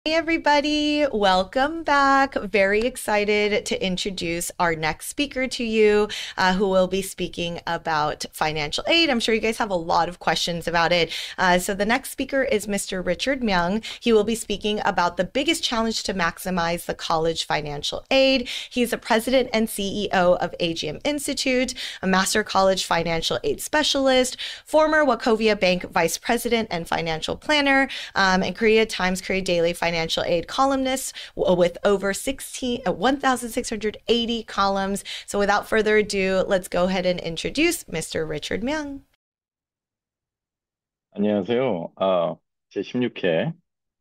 Hey everybody, welcome back. Very excited to introduce our next speaker to you, who will be speaking about financial aid. I'm sure you guys have a lot of questions about it. So the next speaker is Mr. Richard Myung. He will be speaking about the biggest challenge to maximize the college financial aid. He's the president and CEO of AGM Institute, a master college financial aid specialist, former Wachovia Bank vice president and financial planner, and Korea Times Korea Daily financial aid columnist with over 1,680 columns. So without further ado, let's go ahead and introduce Mr. Richard Myung. 안녕하세요. 제16회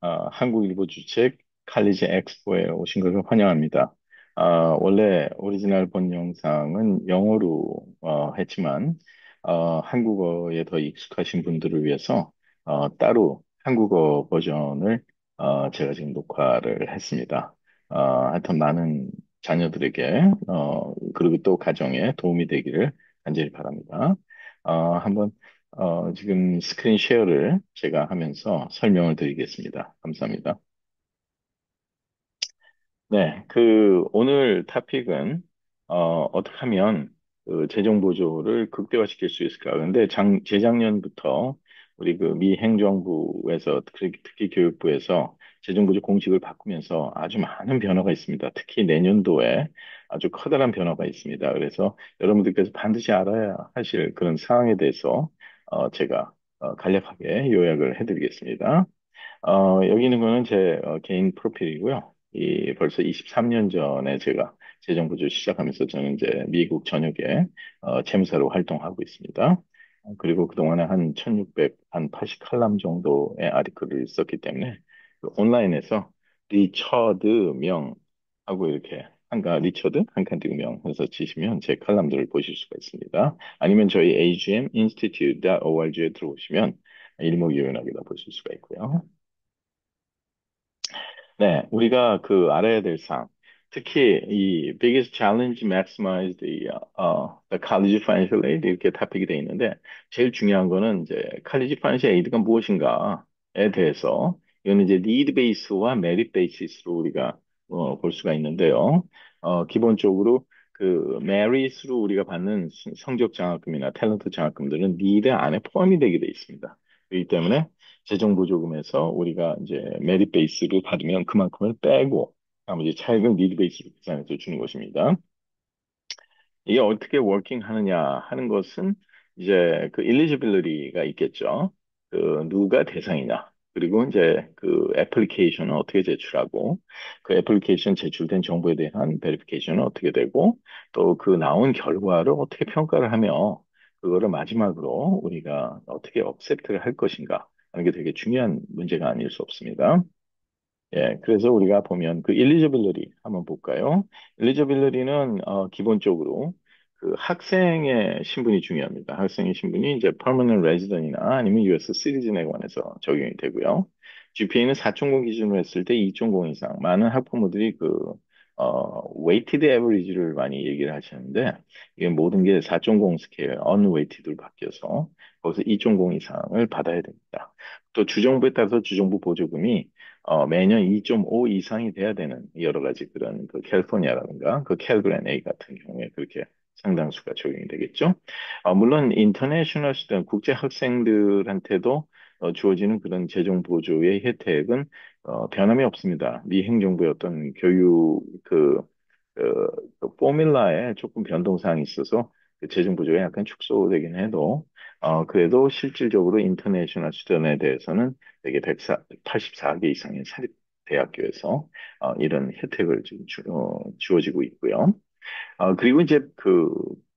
한국일보 주책 칼리지 엑스포에 오신 것을 환영합니다. 원래 오리지널 본 영상은 영어로 했지만 한국어에 더 익숙하신 분들을 위해서 따로 한국어 버전을 제가 지금 녹화를 했습니다. 하여튼 많은 자녀들에게 그리고 또 가정에 도움이 되기를 간절히 바랍니다. 한번 지금 스크린 쉐어를 제가 하면서 설명을 드리겠습니다. 감사합니다. 네, 오늘 토픽은, 어떻게 하면 재정 보조를 극대화시킬 수 있을까? 근데 재작년부터 우리 미 행정부에서, 특히 교육부에서 재정 보조 공식을 바꾸면서 아주 많은 변화가 있습니다. 특히 내년도에 아주 커다란 변화가 있습니다. 그래서 여러분들께서 반드시 알아야 하실 그런 사항에 대해서 제가 간략하게 요약을 해드리겠습니다. 여기 있는 거는 제 개인 프로필이고요. 벌써 23년 전에 제가 재정부조 시작하면서 저는 이제 미국 전역에 채무사로 활동하고 있습니다. 그리고 그동안에 한 1600, 한 80칼럼 정도의 아티클을 썼기 때문에 온라인에서 리처드 명 하고 이렇게 리처드 한칸 명 해서 치시면 제 칼럼들을 보실 수가 있습니다. 아니면 저희 agminstitute.org에 들어오시면 일목요연하게 다 보실 수가 있고요. 네, 우리가 알아야 될 사항, 특히 이 biggest challenge maximize the college financial aid 이렇게 토픽이 돼 있는데 제일 중요한 거는 이제 college financial aid가 무엇인가에 대해서 이거는 이제 need base와 merit basis로 우리가 볼 수가 있는데요. 기본적으로 merit으로 우리가 받는 성적 장학금이나 탤런트 장학금들은 need 안에 포함이 되게 돼 있습니다. 그렇기 때문에 재정보조금에서 우리가 이제 메rit 베이스로 받으면 그만큼을 빼고 나머지 차액은 니드 베이스로 계산해서 주는 것입니다. 이게 어떻게 워킹 하느냐 하는 것은 이제 엘리지빌리티가 있겠죠. 누가 대상이냐. 그리고 이제 애플리케이션은 어떻게 제출하고 그 애플리케이션 제출된 정보에 대한 베리피케이션은 어떻게 되고 또 나온 결과를 어떻게 평가를 하며 그거를 마지막으로 우리가 어떻게 억셉트를 할 것인가 하는 게 되게 중요한 문제가 아닐 수 없습니다. 예, 그래서 우리가 보면 eligibility 한번 볼까요? eligibility는 기본적으로 학생의 신분이 중요합니다. 학생의 신분이 이제 permanent resident이나 아니면 US citizen에 관해서 적용이 되고요. GPA는 4.0 기준으로 했을 때 2.0 이상. 많은 학부모들이 weighted average를 많이 얘기를 하시는데 이게 모든 게 4.0 스케일 unweighted로 바뀌어서 거기서 2.0 이상을 받아야 됩니다. 또 주정부에 따라서 주정부 보조금이 매년 2.5 이상이 돼야 되는 여러 가지 그런 캘리포니아라든가 캘그랜 A 같은 경우에 그렇게 상당수가 적용이 되겠죠. 물론 인터내셔널 스튜던트 국제 학생들한테도 주어지는 그런 재정 보조의 혜택은 변함이 없습니다. 미 행정부의 어떤 교육 포뮬라에 조금 변동사항이 있어서 재정 보조가 약간 축소되긴 해도 그래도 실질적으로 인터내셔널 스튜던트에 대해서는 되게 184개 이상의 사립 대학교에서 이런 혜택을 지금 주어지고 있고요. 그리고 이제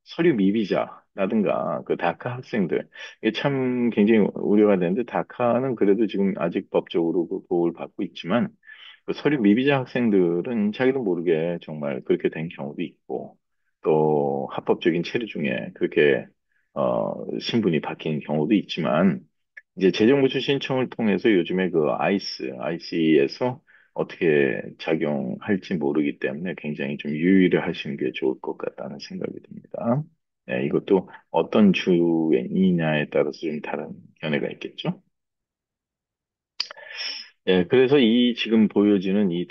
서류 미비자라든가 다카 학생들, 이게 참 굉장히 우려가 되는데, 다카는 그래도 지금 아직 법적으로 보호를 받고 있지만, 서류 미비자 학생들은 자기도 모르게 정말 그렇게 된 경우도 있고, 또 합법적인 체류 중에 그렇게, 신분이 바뀐 경우도 있지만, 이제 재정부처 신청을 통해서 요즘에 IC에서 어떻게 작용할지 모르기 때문에 굉장히 좀 유의를 하시는 게 좋을 것 같다는 생각이 듭니다. 네, 이것도 어떤 주이냐에 따라서 좀 다른 견해가 있겠죠. 예, 그래서 이 지금 보여지는 이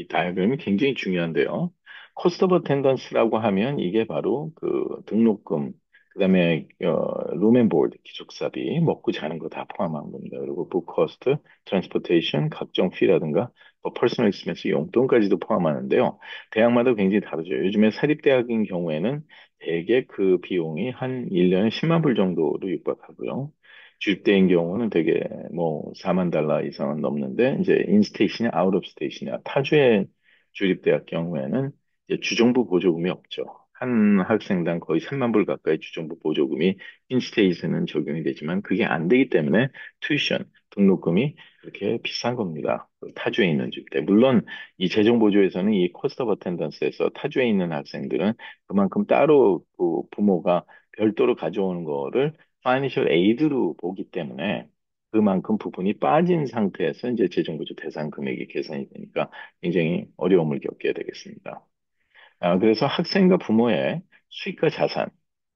다이어그램이 굉장히 중요한데요. 코스트 오브 텐던스라고 하면 이게 바로 그 등록금, 그다음에 룸앤보드, 기숙사비, 먹고 자는 거 다 포함한 겁니다. 그리고 북 코스트, 트랜스포테이션, 각종 피라든가 뭐 퍼스널 익스펜스 용돈까지도 포함하는데요. 대학마다 굉장히 다르죠. 요즘에 사립대학인 경우에는 대개 그 비용이 한 1년에 10만 불 정도로 육박하고요. 주입대인 경우는 되게 뭐 4만 달러 이상은 넘는데 이제 인스테이션이냐 아웃 오브 스테이션이냐 타주의 주립대학 경우에는 이제 주정부 보조금이 없죠. 한 학생당 거의 3만 불 가까이 주정부 보조금이 인스테이션은 적용이 되지만 그게 안 되기 때문에 튜이션 등록금이 그렇게 비싼 겁니다. 그 타주에 있는 주립대. 물론 이 재정 보조에서는 이 코스트 오브 어텐던스에서 타주에 있는 학생들은 그만큼 따로 그 부모가 별도로 가져오는 거를 파이낸셜 에이드로 보기 때문에 그만큼 부분이 빠진 상태에서 이제 재정부조 대상 금액이 계산이 되니까 굉장히 어려움을 겪게 되겠습니다. 그래서 학생과 부모의 수익과 자산,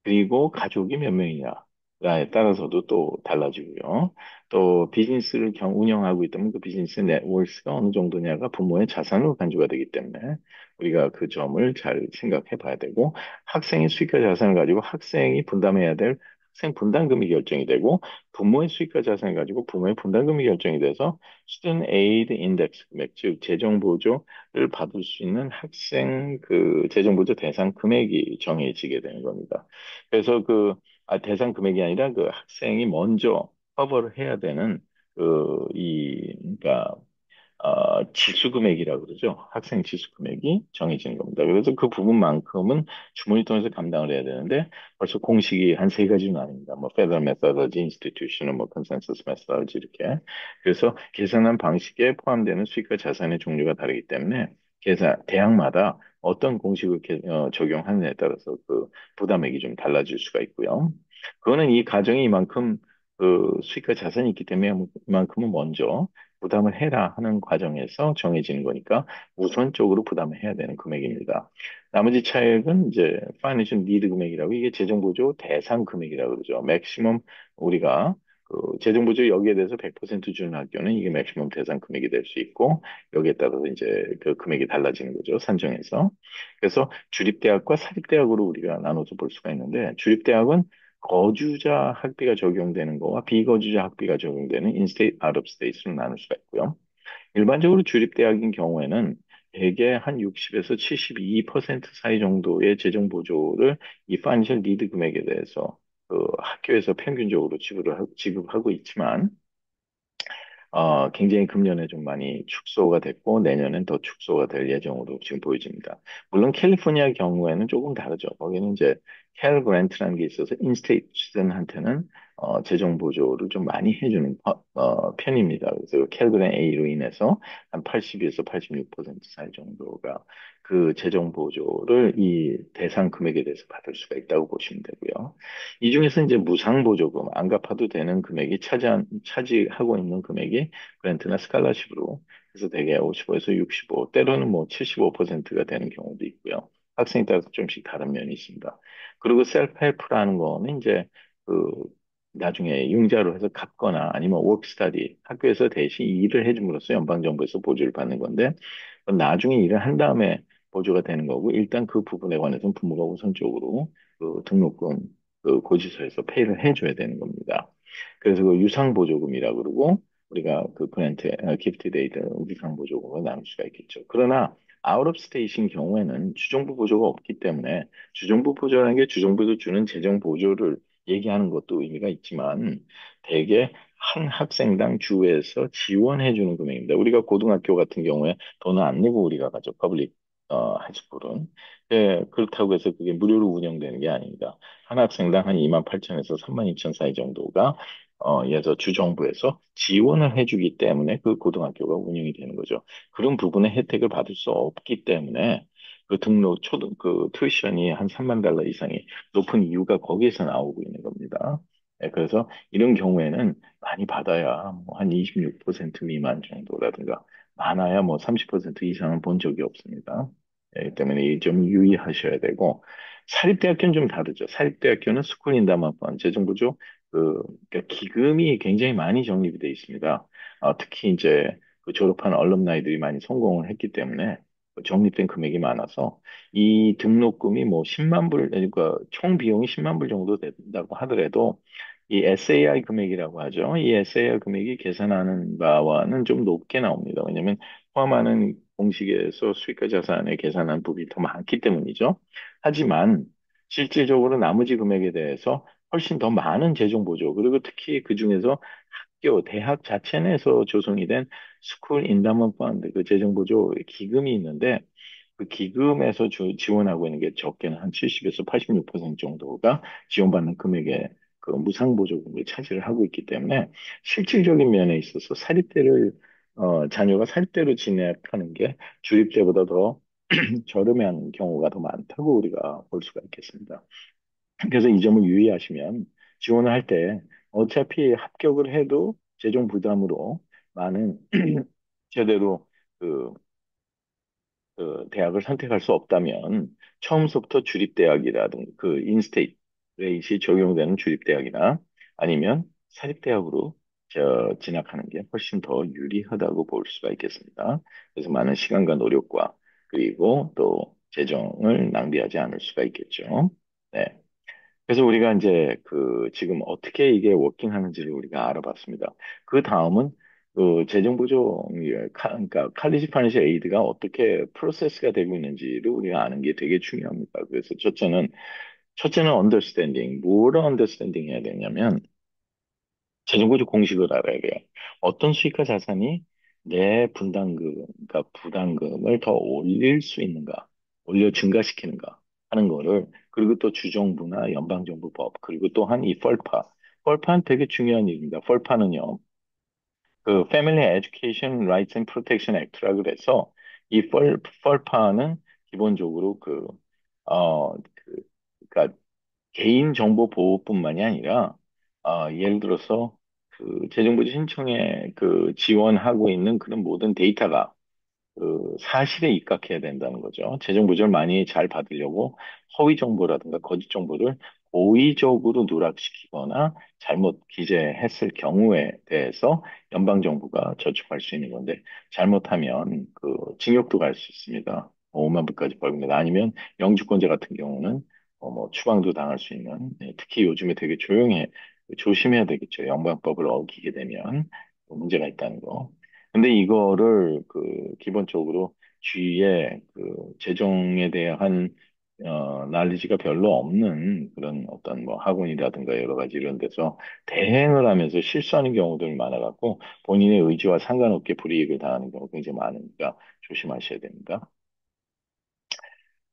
그리고 가족이 몇 명이냐에 따라서도 또 달라지고요. 또 비즈니스를 운영하고 있다면 그 비즈니스 네트워크가 어느 정도냐가 부모의 자산으로 간주가 되기 때문에 우리가 그 점을 잘 생각해 봐야 되고 학생의 수익과 자산을 가지고 학생이 분담해야 될 학생 분담금이 결정이 되고 부모의 수익과 자산을 가지고 부모의 분담금이 결정이 돼서 Student Aid Index 금액, 즉 재정 보조 를 받을 수 있는 학생 그 재정보조 대상 금액이 정해지게 되는 겁니다. 그래서 대상 금액이 아니라 그 학생이 먼저 커버를 해야 되는 그러니까 지수 금액이라고 그러죠. 학생 지수 금액이 정해지는 겁니다. 그래서 그 부분만큼은 주머니 통해서 감당을 해야 되는데 벌써 공식이 한 세 가지는 아닙니다. 뭐 Federal Methodology, Institutional, 뭐 Consensus Methodology 이렇게. 그래서 계산한 방식에 포함되는 수익과 자산의 종류가 다르기 때문에 대학마다 어떤 공식을 적용하느냐에 따라서 그 부담액이 좀 달라질 수가 있고요. 그거는 이 가정이 이만큼 그 수익과 자산이 있기 때문에 이만큼은 먼저 부담을 해라 하는 과정에서 정해지는 거니까 우선적으로 부담을 해야 되는 금액입니다. 나머지 차액은 이제 파이낸셜 니드 금액이라고 이게 재정보조 대상 금액이라고 그러죠. 맥시멈 우리가 그 재정보조 여기에 대해서 100% 주는 학교는 이게 맥시멈 대상 금액이 될 수 있고 여기에 따라서 이제 그 금액이 달라지는 거죠. 산정해서. 그래서 주립대학과 사립대학으로 우리가 나눠서 볼 수가 있는데 주립대학은 거주자 학비가 적용되는 거와 비거주자 학비가 적용되는 인스테이트, 아웃 오브 스테이트로 나눌 수가 있고요. 일반적으로 주립대학인 경우에는 대개 한 60에서 72% 사이 정도의 재정 보조를 이 파이낸셜 니드 금액에 대해서 그 학교에서 평균적으로 지급하고 있지만 굉장히 금년에 좀 많이 축소가 됐고 내년엔 더 축소가 될 예정으로 지금 보여집니다. 물론 캘리포니아 경우에는 조금 다르죠. 거기는 이제 캘 그랜트라는 게 있어서 인스테이트 시즌한테는 재정 보조를 좀 많이 해주는 편입니다. 그래서 캘 그랜 A로 인해서 한 82에서 86% 사이 정도가 그 재정 보조를 이 대상 금액에 대해서 받을 수가 있다고 보시면 되고요. 이 중에서 이제 무상보조금, 안 갚아도 되는 금액이 차지하고 있는 금액이 그랜트나 스칼라십으로 그래서 대개 55에서 65, 때로는 뭐 75%가 되는 경우도 있고요. 학생에 따라서 좀씩 다른 면이 있습니다. 그리고 셀프 헬프라는 거는 이제 그 나중에 융자로 해서 갚거나 아니면 워크스타디 학교에서 대신 일을 해줌으로써 연방정부에서 보조를 받는 건데 나중에 일을 한 다음에 보조가 되는 거고 일단 그 부분에 관해서는 부모가 우선적으로 그 등록금 그 고지서에서 페이를 해줘야 되는 겁니다. 그래서 그 유상보조금이라고 그러고 우리가 그 그랜트, 기프트 데이트 유상보조금을 나눌 수가 있겠죠. 그러나 아웃 오브 스테이트인 경우에는 주정부 보조가 없기 때문에 주정부 보조라는 게 주정부에서 주는 재정 보조를 얘기하는 것도 의미가 있지만 대개 한 학생당 주에서 지원해 주는 금액입니다. 우리가 고등학교 같은 경우에 돈을 안 내고 우리가 가죠. 퍼블릭 하이스쿨은. 예, 그렇다고 해서 그게 무료로 운영되는 게 아닙니다. 한 학생당 한 2만 8천에서 3만 2천 사이 정도가 예서 주정부에서 지원을 해주기 때문에 그 고등학교가 운영이 되는 거죠. 그런 부분의 혜택을 받을 수 없기 때문에 그 그 튜이션이 한 3만 달러 이상이 높은 이유가 거기에서 나오고 있는 겁니다. 예, 그래서 이런 경우에는 많이 받아야 뭐 한 26% 미만 정도라든가 많아야 뭐 30% 이상은 본 적이 없습니다. 예, 때문에 이 점 유의하셔야 되고 사립대학교는 좀 다르죠. 사립대학교는 스쿨 인다마펀 재정부죠. 그러니까 기금이 굉장히 많이 적립이 돼 있습니다. 특히 이제 그 졸업한 얼럼나이들이 많이 성공을 했기 때문에 그 적립된 금액이 많아서 이 등록금이 뭐 10만 불, 그러니까 총 비용이 10만 불 정도 된다고 하더라도 이 SAR 금액이라고 하죠. 이 SAR 금액이 계산하는 바와는 좀 높게 나옵니다. 왜냐하면 포함하는 공식에서 수익과 자산에 계산한 부분이 더 많기 때문이죠. 하지만 실질적으로 나머지 금액에 대해서 훨씬 더 많은 재정 보조, 그리고 특히 그 중에서 학교, 대학 자체 내에서 조성이 된 스쿨 인다먼트 펀드, 그 재정 보조 기금이 있는데, 그 기금에서 지원하고 있는 게 적게는 한 70에서 86% 정도가 지원받는 금액의 그 무상 보조금을 차지를 하고 있기 때문에 실질적인 면에 있어서 사립대를 자녀가 사립대로 진학하는 게 주립대보다 더 저렴한 경우가 더 많다고 우리가 볼 수가 있겠습니다. 그래서 이 점을 유의하시면 지원을 할 때 어차피 합격을 해도 재정 부담으로 많은 제대로 그, 그 대학을 선택할 수 없다면 처음부터 주립대학이라든가 그 인스테이트 레이시 적용되는 주립대학이나 아니면 사립대학으로 진학하는 게 훨씬 더 유리하다고 볼 수가 있겠습니다. 그래서 많은 시간과 노력과 그리고 또 재정을 낭비하지 않을 수가 있겠죠. 네. 그래서 우리가 이제 그 지금 어떻게 이게 워킹하는지를 우리가 알아봤습니다. 그 다음은 그 재정보조 그러니까 칼리지 파이낸셜 에이드가 어떻게 프로세스가 되고 있는지를 우리가 아는 게 되게 중요합니다. 그래서 첫째는 언더스탠딩. 뭐를 언더스탠딩 해야 되냐면 재정구조 공식을 알아야 돼요. 어떤 수익과 자산이 내 분담금, 그러니까 부담금을 더 올릴 수 있는가, 올려 증가시키는가 하는 거를, 그리고 또 주정부나 연방정부법, 그리고 또한 이 펄파. 펄파는 되게 중요한 일입니다. 펄파는요, 그 Family Education Rights and Protection Act라 그래서 이 펄파는 기본적으로 그러니까 개인정보보호뿐만이 아니라, 예를 들어서 그 재정부지 신청에 그 지원하고 있는 그런 모든 데이터가 그 사실에 입각해야 된다는 거죠. 재정 보조를 많이 잘 받으려고 허위 정보라든가 거짓 정보를 고의적으로 누락시키거나 잘못 기재했을 경우에 대해서 연방 정부가 저촉할 수 있는 건데 잘못하면 그 징역도 갈 수 있습니다. 5만 불까지 벌금니다. 아니면 영주권자 같은 경우는 뭐 추방도 당할 수 있는, 네, 특히 요즘에 되게 조심해야 되겠죠. 연방법을 어기게 되면 문제가 있다는 거. 근데 이거를 그 기본적으로 주위에 그 재정에 대한 난리지가 별로 없는 그런 어떤 뭐 학원이라든가 여러 가지 이런 데서 대행을 하면서 실수하는 경우들이 많아갖고 본인의 의지와 상관없게 불이익을 당하는 경우가 굉장히 많으니까 조심하셔야 됩니다.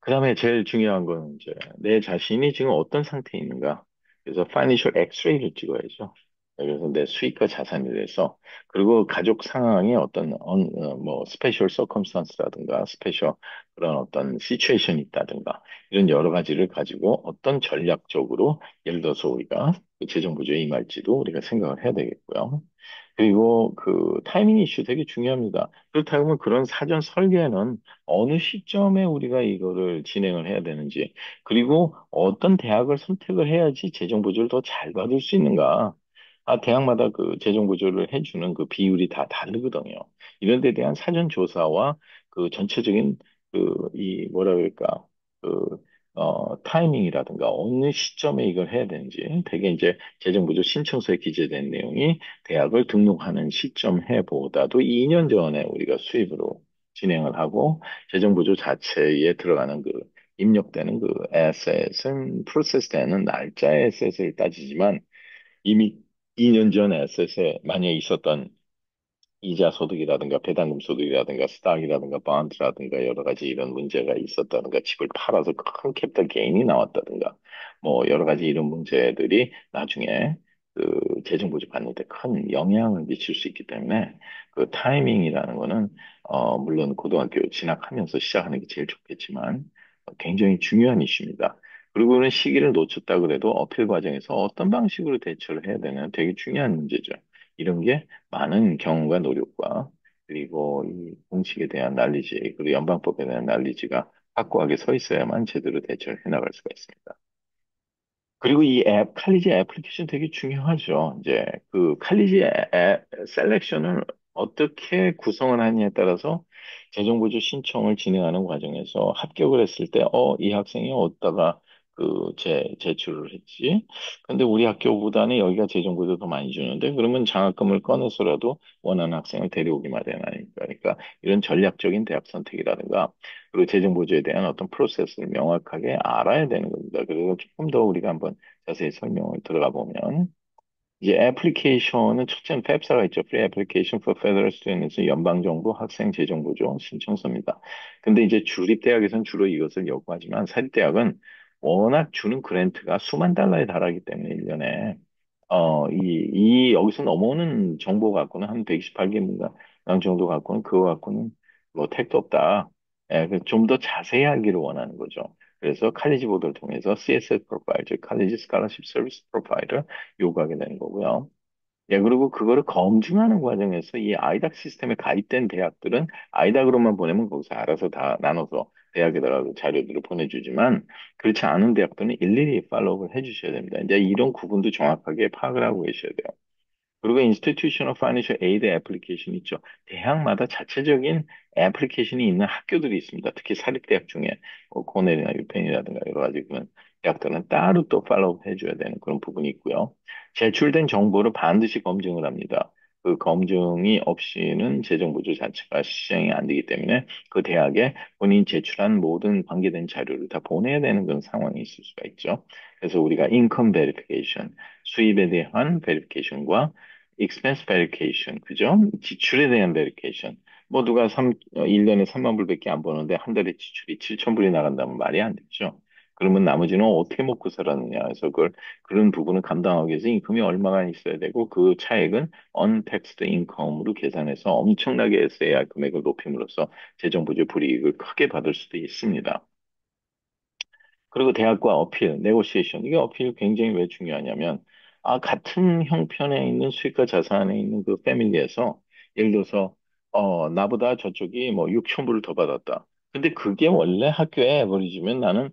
그 다음에 제일 중요한 건 이제 내 자신이 지금 어떤 상태에 있는가. 그래서 파이낸셜 엑스레이를 찍어야죠. 그래서 내 수익과 자산에 대해서 그리고 가족 상황이 어떤 뭐 스페셜 서컴스탄스라든가 스페셜 그런 어떤 시츄에이션이 있다든가 이런 여러 가지를 가지고 어떤 전략적으로 예를 들어서 우리가 그 재정 부조에 임할지도 우리가 생각을 해야 되겠고요. 그리고 그 타이밍 이슈 되게 중요합니다. 그렇다고 하면 그런 사전 설계는 어느 시점에 우리가 이거를 진행을 해야 되는지, 그리고 어떤 대학을 선택을 해야지 재정 보조를 더 잘 받을 수 있는가. 대학마다 그 재정 보조를 해주는 그 비율이 다 다르거든요. 이런 데 대한 사전 조사와 그 전체적인 이 뭐라 그럴까, 그 타이밍이라든가 어느 시점에 이걸 해야 되는지, 되게 이제 재정 보조 신청서에 기재된 내용이 대학을 등록하는 시점 해보다도 2년 전에 우리가 수입으로 진행을 하고 재정보조 자체에 들어가는 그 입력되는 그 에셋은 프로세스 되는 날짜의 에셋을 따지지만 이미 2년 전 에셋에 만약에 있었던 이자 소득이라든가 배당금 소득이라든가 스탁이라든가 바운드라든가 여러 가지 이런 문제가 있었다든가 집을 팔아서 큰 캐피탈 게인이 나왔다든가 뭐 여러 가지 이런 문제들이 나중에 그 재정 부족 받는 데 큰 영향을 미칠 수 있기 때문에 그 타이밍이라는 거는 물론 고등학교 진학하면서 시작하는 게 제일 좋겠지만 굉장히 중요한 이슈입니다. 그리고 그런 시기를 놓쳤다 그래도 어필 과정에서 어떤 방식으로 대처를 해야 되는 되게 중요한 문제죠. 이런 게 많은 경험과 노력과 그리고 이 공식에 대한 난리지, 그리고 연방법에 대한 난리지가 확고하게 서 있어야만 제대로 대처를 해나갈 수가 있습니다. 그리고 칼리지 애플리케이션 되게 중요하죠. 이제 그 칼리지 셀렉션을 어떻게 구성을 하느냐에 따라서 재정보조 신청을 진행하는 과정에서 합격을 했을 때, 이 학생이 어디다가 제출을 했지? 근데 우리 학교보다는 여기가 재정보조 더 많이 주는데, 그러면 장학금을 꺼내서라도 원하는 학생을 데려오기 마련하니까. 그러니까 이런 전략적인 대학 선택이라든가, 그리고 재정보조에 대한 어떤 프로세스를 명확하게 알아야 되는 겁니다. 그래서 조금 더 우리가 한번 자세히 설명을 들어가 보면, 이제 애플리케이션은 첫째는 팹사가 있죠. Free Application for Federal Students, 연방정부 학생재정보조 신청서입니다. 근데 이제 주립대학에서는 주로 이것을 요구하지만 사립대학은 워낙 주는 그랜트가 수만 달러에 달하기 때문에 1년에 여기서 넘어오는 정보 갖고는 한 128개인가 정도 갖고는 그거 갖고는 뭐 택도 없다. 예, 좀 더 자세히 알기를 원하는 거죠. 그래서 칼리지 보드를 통해서 CSS 프로파일, 즉 칼리지 스칼러십 서비스 프로파일을 요구하게 되는 거고요. 예, 그리고 그거를 검증하는 과정에서 이 아이닥 시스템에 가입된 대학들은 아이닥으로만 보내면 거기서 알아서 다 나눠서 대학에다가 그 자료들을 보내주지만 그렇지 않은 대학들은 일일이 팔로우를 해주셔야 됩니다. 이제 이런 구분도 정확하게 파악을 하고 계셔야 돼요. 그리고 Institutional Financial Aid 애플리케이션 있죠. 대학마다 자체적인 애플리케이션이 있는 학교들이 있습니다. 특히 사립대학 중에 코넬이나 유펜이라든가 여러 가지 그런 대학들은 따로 또 팔로우 해줘야 되는 그런 부분이 있고요. 제출된 정보를 반드시 검증을 합니다. 그 검증이 없이는 재정보조 자체가 시행이 안 되기 때문에 그 대학에 본인이 제출한 모든 관계된 자료를 다 보내야 되는 그런 상황이 있을 수가 있죠. 그래서 우리가 인컴 베리피케이션, 수입에 대한 베리피케이션과 expense verification, 그죠? 지출에 대한 verification. 뭐 누가 1년에 3만 불밖에 안 버는데 한 달에 지출이 7천 불이 나간다면 말이 안 되죠. 그러면 나머지는 어떻게 먹고 살았느냐 해서 그런 부분을 감당하기 위해서 인컴이 얼마가 있어야 되고 그 차액은 untaxed income으로 계산해서 엄청나게 써야 금액을 높임으로써 재정부의 불이익을 크게 받을 수도 있습니다. 그리고 대학과 어필, 네고시에이션. 이게 어필 굉장히 왜 중요하냐면, 같은 형편에 있는 수익과 자산에 있는 그 패밀리에서, 예를 들어서, 나보다 저쪽이 뭐 6천 불을 더 받았다. 근데 그게 원래 학교의 에버리지면 나는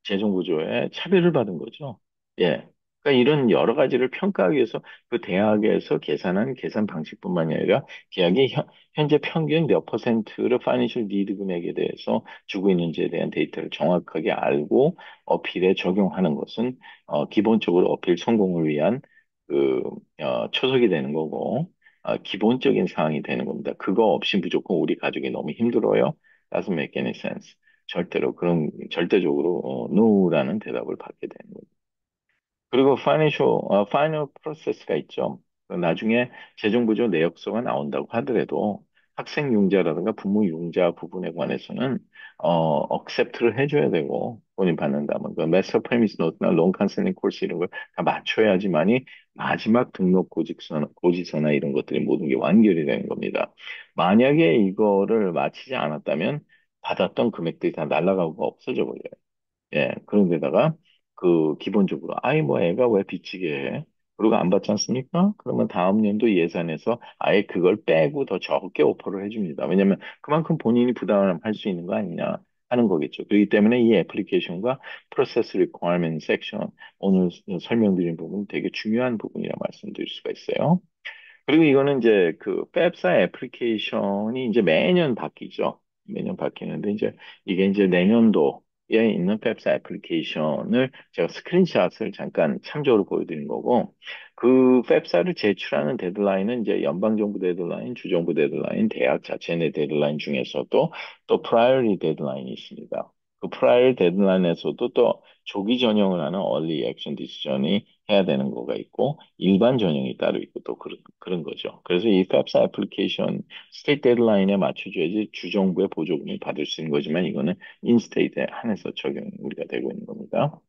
재정구조에 차별을 받은 거죠. 예. 그러니까 이런 여러 가지를 평가하기 위해서 그 대학에서 계산한 계산 방식뿐만이 아니라 계약의 현재 평균 몇 퍼센트를 파이낸셜 니드 금액에 대해서 주고 있는지에 대한 데이터를 정확하게 알고 어필에 적용하는 것은 기본적으로 어필 성공을 위한 그 초석이 되는 거고 기본적인 사항이 되는 겁니다. 그거 없이 무조건 우리 가족이 너무 힘들어요. Doesn't make any sense. 절대적으로 no라는 대답을 받게 되는 거예요. 그리고 파이널 프로세스가 있죠. 그 나중에 재정부조 내역서가 나온다고 하더라도 학생 융자라든가 부모 융자 부분에 관해서는 억셉트를 해줘야 되고 본인 받는다면 그 마스터 프레미스 노트나 론 컨설팅 코र्스 이런 걸 다 맞춰야지만이 마지막 등록 고지서나 이런 것들이 모든 게 완결이 되는 겁니다. 만약에 이거를 마치지 않았다면 받았던 금액들이 다 날아가고 없어져 버려요. 예, 그런데다가 기본적으로 아이 뭐 애가 왜 빚지게 해? 그리고 안 받지 않습니까? 그러면 다음 연도 예산에서 아예 그걸 빼고 더 적게 오퍼를 해줍니다. 왜냐면 그만큼 본인이 부담을 할 수 있는 거 아니냐 하는 거겠죠. 그렇기 때문에 이 애플리케이션과 프로세스 리퀘어먼트 섹션 오늘 설명드린 부분 되게 중요한 부분이라 말씀드릴 수가 있어요. 그리고 이거는 이제 펩사 애플리케이션이 이제 매년 바뀌죠. 매년 바뀌는데 이제 이게 이제 내년도에 있는 펩사 애플리케이션을 제가 스크린샷을 잠깐 참조로 보여드린 거고 그 펩사를 제출하는 데드라인은 이제 연방정부 데드라인, 주정부 데드라인, 대학 자체 내 데드라인 중에서도 또 프라이어리 데드라인이 있습니다. 그 프라이어리 데드라인에서도 또 조기 전형을 하는 얼리 액션 디시전이 해야 되는 거가 있고 일반 전형이 따로 있고 또 그런 거죠. 그래서 이 팹사 애플리케이션 스테이트 데드라인에 맞춰줘야지 주정부의 보조금을 받을 수 있는 거지만 이거는 인스테이트에 한해서 적용이 우리가 되고 있는 겁니다.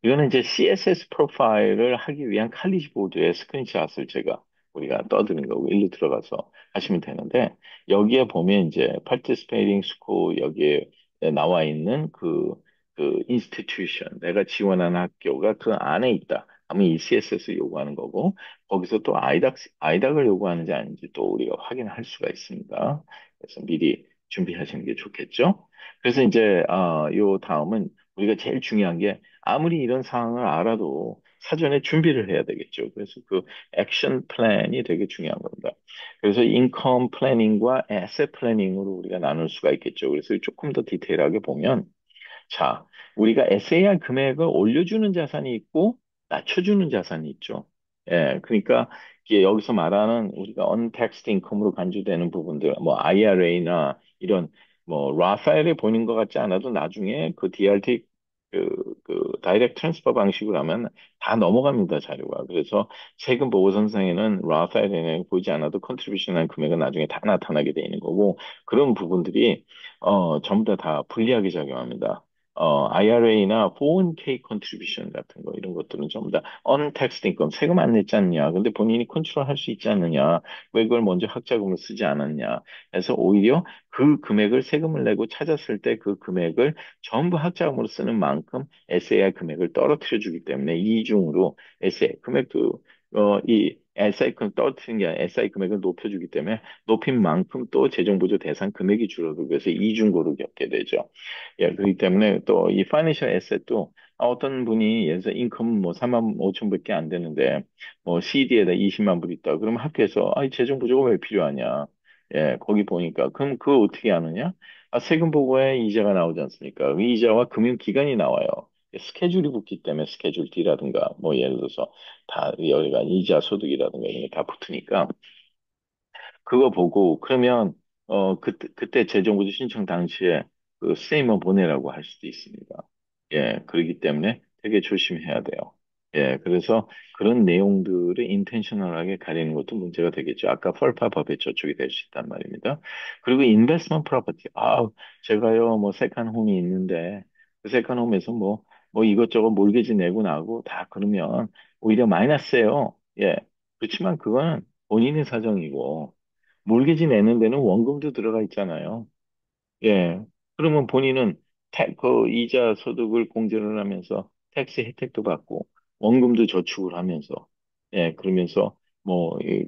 이거는 이제 CSS 프로파일을 하기 위한 칼리지 보드의 스크린샷을 제가 우리가 떠드는 거고 일로 들어가서 하시면 되는데 여기에 보면 이제 participating school 여기에 나와 있는 institution 내가 지원하는 학교가 그 안에 있다. 하면 이 CSS 요구하는 거고 거기서 또 아이닥을 요구하는지 아닌지 또 우리가 확인할 수가 있습니다. 그래서 미리 준비하시는 게 좋겠죠. 그래서 이제 요 다음은 우리가 제일 중요한 게 아무리 이런 상황을 알아도 사전에 준비를 해야 되겠죠. 그래서 그 액션 플랜이 되게 중요한 겁니다. 그래서 인컴 플래닝과 에셋 플래닝으로 우리가 나눌 수가 있겠죠. 그래서 조금 더 디테일하게 보면 자, 우리가 SAR 금액을 올려주는 자산이 있고 낮춰주는 자산이 있죠. 예, 그러니까 이게 여기서 말하는 우리가 untaxed income으로 간주되는 부분들, 뭐 IRA나 이런 뭐 라파엘에 보는 것 같지 않아도 나중에 그 DRT 그 다이렉트 트랜스퍼 방식으로 하면 다 넘어갑니다, 자료가. 그래서 세금 보고서상에는 라파엘에 보이지 않아도 컨트리뷰션한 금액은 나중에 다 나타나게 돼 있는 거고 그런 부분들이 전부 다 불리하게 작용합니다. IRA나 401k contribution 같은 거, 이런 것들은 전부 다 untaxed income, 세금 안 냈지 않냐. 근데 본인이 컨트롤 할 수 있지 않느냐. 왜 그걸 먼저 학자금으로 쓰지 않았냐. 그래서 오히려 그 금액을 세금을 내고 찾았을 때 그 금액을 전부 학자금으로 쓰는 만큼 SAR 금액을 떨어뜨려 주기 때문에 이중으로 SAR 금액도, 이 SI 금 떨어뜨리는 게 아니라 SI 금액을 높여주기 때문에 높인 만큼 또 재정보조 대상 금액이 줄어들고 해서 이중고를 겪게 되죠. 예, 그렇기 때문에 또 이 파이낸셜 에셋도 어떤 분이 예를 들어서 인컴 뭐 3만 5천 밖에 안 되는데 뭐 CD에다 20만 불 있다. 그러면 학교에서 재정 부조가 왜 필요하냐? 예, 거기 보니까 그럼 그거 어떻게 하느냐? 세금 보고에 이자가 나오지 않습니까? 그 이자와 금융 기간이 나와요. 스케줄이 붙기 때문에 스케줄 D라든가 뭐 예를 들어서 다 여기가 이자 소득이라든가 이런 게 다 붙으니까 그거 보고 그러면 그때 재정부조 신청 당시에 그 스테이먼 보내라고 할 수도 있습니다. 예, 그렇기 때문에 되게 조심해야 돼요. 예, 그래서 그런 내용들을 인텐셔널하게 가리는 것도 문제가 되겠죠. 아까 펄파 법에 저촉이 될 수 있단 말입니다. 그리고 인베스트먼트 프로퍼티. 제가요, 뭐 세컨 홈이 있는데 그 세컨 홈에서 뭐 이것저것 몰개지 내고 나고 다 그러면 오히려 마이너스예요. 예. 그렇지만 그거는 본인의 사정이고 몰개지 내는 데는 원금도 들어가 있잖아요. 예. 그러면 본인은 그 이자 소득을 공제를 하면서 텍스 혜택도 받고 원금도 저축을 하면서 예, 그러면서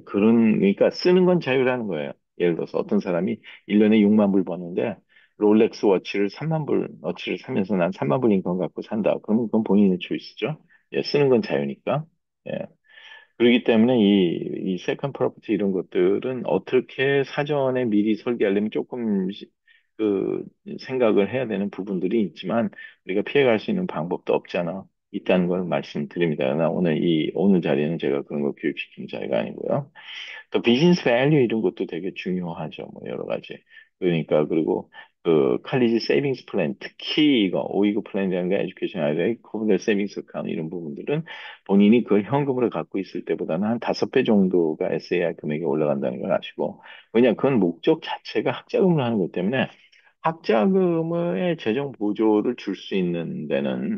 그러니까 쓰는 건 자유라는 거예요. 예를 들어서 어떤 사람이 1년에 6만 불 버는데 롤렉스 워치를 3만 불 워치를 사면서 난 3만 불 인컴 갖고 산다. 그러면 그건 본인의 초이스죠. 예, 쓰는 건 자유니까. 예. 그렇기 때문에 이 세컨 프로퍼티 이런 것들은 어떻게 사전에 미리 설계하려면 조금 그 생각을 해야 되는 부분들이 있지만 우리가 피해갈 수 있는 방법도 없잖아. 있다는 걸 말씀드립니다. 나 오늘 자리에는 제가 그런 거 교육시키는 자리가 아니고요. 또 비즈니스 밸류 이런 것도 되게 중요하죠. 뭐 여러 가지. 그러니까 그리고 그 칼리지 세이빙스 플랜 특히 이거 오이고 플랜이라는 게 에듀케이션 아이래 코브델 세이빙스 어카운트 이런 부분들은 본인이 그걸 현금으로 갖고 있을 때보다는 한 5배 정도가 SAR 금액이 올라간다는 걸 아시고 왜냐 그건 목적 자체가 학자금을 하는 것 때문에 학자금의 재정 보조를 줄 수 있는 데는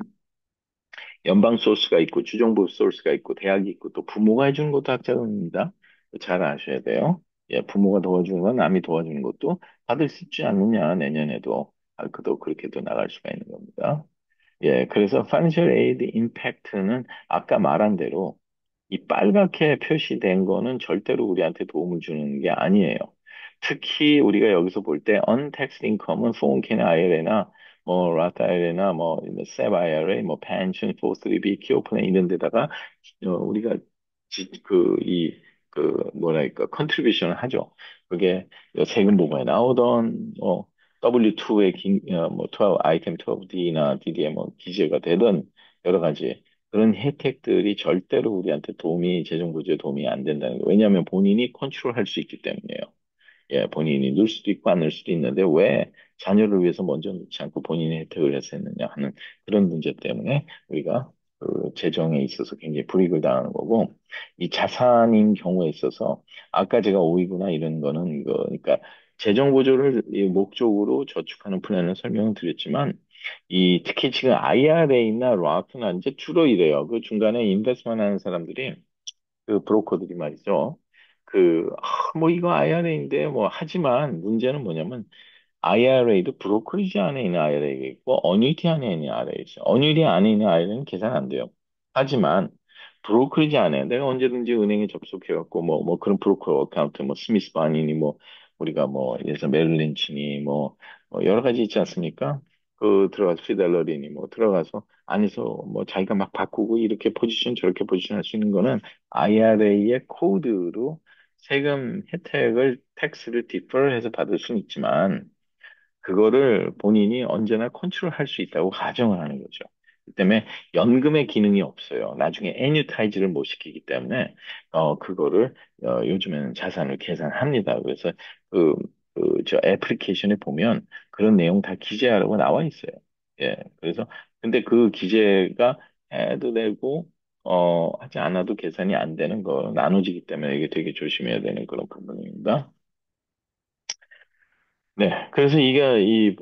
연방 소스가 있고 주정부 소스가 있고 대학이 있고 또 부모가 해주는 것도 학자금입니다. 잘 아셔야 돼요. 예, 부모가 도와주는 건 남이 도와주는 것도 받을 수 있지 않느냐 내년에도 그도 그렇게도 나갈 수가 있는 겁니다. 예, 그래서 Financial Aid Impact는 아까 말한 대로 이 빨갛게 표시된 거는 절대로 우리한테 도움을 주는 게 아니에요. 특히 우리가 여기서 볼 때 untaxed income은 401k나 IRA나 뭐 라타 IRA나 뭐 SEP IRA, 뭐 pension, 403b, 기업 플랜 이런 데다가 우리가 뭐랄까 컨트리뷰션을 하죠. 그게 세금 보고에 나오던 W2의 뭐 12 아이템 12D나 DD에 뭐 기재가 되던 여러 가지 그런 혜택들이 절대로 우리한테 재정 부조에 도움이 안 된다는 거예요. 왜냐하면 본인이 컨트롤할 수 있기 때문이에요. 예, 본인이 넣을 수도 있고 안 넣을 수도 있는데 왜 자녀를 위해서 먼저 넣지 않고 본인의 혜택을 해서 했느냐 하는 그런 문제 때문에 우리가 그 재정에 있어서 굉장히 불이익을 당하는 거고 이 자산인 경우에 있어서 아까 제가 오이구나 이런 거는 이거 그러니까 재정 보조를 이 목적으로 저축하는 플랜을 설명을 드렸지만 이 특히 지금 IRA나 로스나 이제 주로 이래요. 그 중간에 인베스트먼 하는 사람들이 그 브로커들이 말이죠. 뭐 이거 IRA인데 뭐 하지만 문제는 뭐냐면 IRA도 브로커리지 안에 있는 IRA가 있고 어뉴이티 안에 있는 IRA가 있어요. 어뉴이티 안에 있는 IRA는 계산 안 돼요. 하지만 브로커리지 안에 내가 언제든지 은행에 접속해갖고 뭐 그런 브로커 어카운트 뭐 스미스 바니니 뭐 우리가 뭐 예를 들어서 메릴 린치니 뭐 여러 가지 있지 않습니까? 들어가서 피델러리니 뭐 들어가서 안에서 뭐 자기가 막 바꾸고 이렇게 포지션 저렇게 포지션 할 수 있는 거는 IRA의 코드로 세금 혜택을 텍스를 디퍼를 해서 받을 수는 있지만 그거를 본인이 언제나 컨트롤할 수 있다고 가정을 하는 거죠. 그 때문에 연금의 기능이 없어요. 나중에 애뉴타이즈를 못 시키기 때문에 그거를 요즘에는 자산을 계산합니다. 그래서 그, 저 애플리케이션에 보면 그런 내용 다 기재하라고 나와 있어요. 예, 그래서 근데 그 기재가 해도 되고 하지 않아도 계산이 안 되는 거 나눠지기 때문에 이게 되게 조심해야 되는 그런 부분입니다. 네, 그래서 이게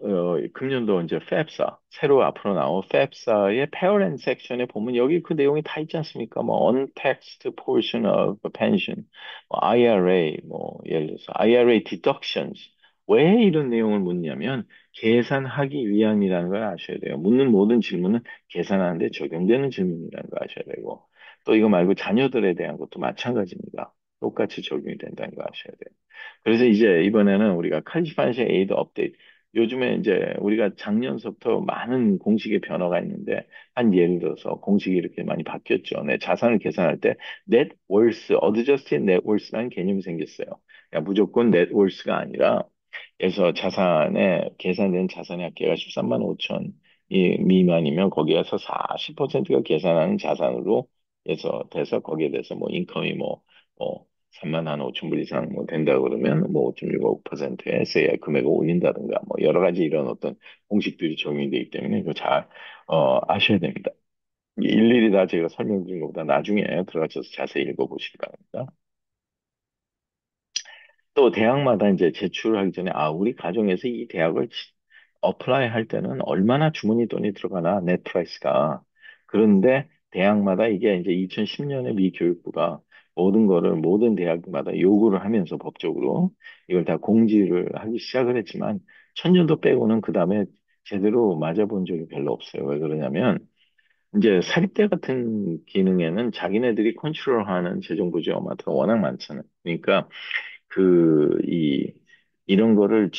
금년도 이제 팹사, 새로 앞으로 나온 팹사의 parent 섹션에 보면 여기 그 내용이 다 있지 않습니까? 뭐, untaxed portion of pension, 뭐 IRA, 뭐, 예를 들어서 IRA deductions. 왜 이런 내용을 묻냐면, 계산하기 위함이라는 걸 아셔야 돼요. 묻는 모든 질문은 계산하는데 적용되는 질문이라는 걸 아셔야 되고, 또 이거 말고 자녀들에 대한 것도 마찬가지입니다. 똑같이 적용이 된다는 걸 아셔야 돼요. 그래서 이제 이번에는 우리가 칼리파이션 에이드 업데이트. 요즘에 이제 우리가 작년서부터 많은 공식의 변화가 있는데, 한 예를 들어서 공식이 이렇게 많이 바뀌었죠. 내 자산을 계산할 때 net worth, adjusted net worth라는 개념이 생겼어요. 그러니까 무조건 net worth가 아니라, 그래서 자산에, 계산된 자산의 합계가 13만 5천 미만이면 거기에서 40%가 계산하는 자산으로 해서 돼서 거기에 대해서 뭐 인컴이 뭐 3만 한 5천 불 이상 뭐 된다 그러면 뭐 5.65%의 세액 금액을 올린다든가 뭐 여러 가지 이런 어떤 공식들이 적용이 되기 때문에 이거 잘 아셔야 됩니다. 일일이 다 제가 설명드린 것보다 나중에 들어가셔서 자세히 읽어보시기 바랍니다. 또 대학마다 이제 제출하기 전에 우리 가정에서 이 대학을 어플라이 할 때는 얼마나 주머니 돈이 들어가나 넷 프라이스가 그런데 대학마다 이게 이제 2010년에 미 교육부가 모든 거를 모든 대학마다 요구를 하면서 법적으로 이걸 다 공지를 하기 시작을 했지만 천년도 빼고는 그 다음에 제대로 맞아본 적이 별로 없어요. 왜 그러냐면 이제 사립대 같은 기능에는 자기네들이 컨트롤하는 재정부지 엄마가 워낙 많잖아요. 그러니까 이런 거를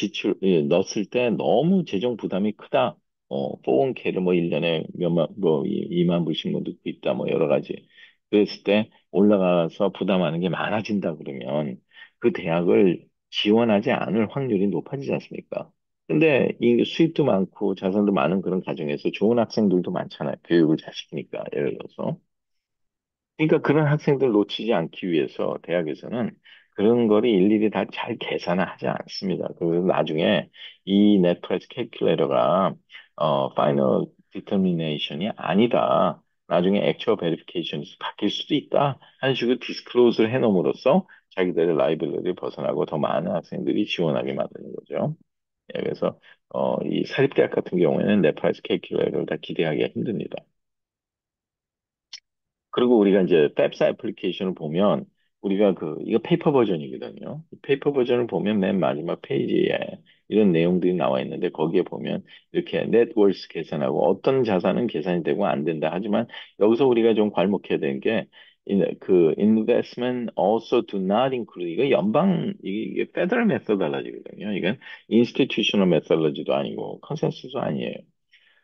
넣었을 때 너무 재정 부담이 크다. 401k를 뭐 1년에 몇만, 뭐 2만 불씩 뭐 넣고 있다. 뭐 여러 가지. 그랬을 때 올라가서 부담하는 게 많아진다 그러면 그 대학을 지원하지 않을 확률이 높아지지 않습니까? 근데 이 수입도 많고 자산도 많은 그런 가정에서 좋은 학생들도 많잖아요. 교육을 잘 시키니까, 예를 들어서. 그러니까 그런 학생들 놓치지 않기 위해서 대학에서는 그런 거를 일일이 다 잘 계산을 하지 않습니다. 그래서 나중에 이 넷플릭스 캘큘레이터가 파이널 디터미네이션이 아니다. 나중에 액츄얼 베리피케이션에서 바뀔 수도 있다. 하는 식으로 디스클로즈를 해놓음으로써 자기들의 라이벌리를 벗어나고 더 많은 학생들이 지원하게 만드는 거죠. 예, 그래서 이 사립대학 같은 경우에는 넷플릭스 캘큘레이터를 다 기대하기가 힘듭니다. 그리고 우리가 이제 탭스 애플리케이션을 보면 우리가 이거 페이퍼 버전이거든요. 이 페이퍼 버전을 보면 맨 마지막 페이지에 이런 내용들이 나와 있는데 거기에 보면 이렇게 넷월스 계산하고 어떤 자산은 계산이 되고 안 된다. 하지만 여기서 우리가 좀 괄목해야 되는 게 investment also do not include 이거 이게 federal methodology거든요. 이건 institutional methodology도 아니고 컨센서스도 아니에요.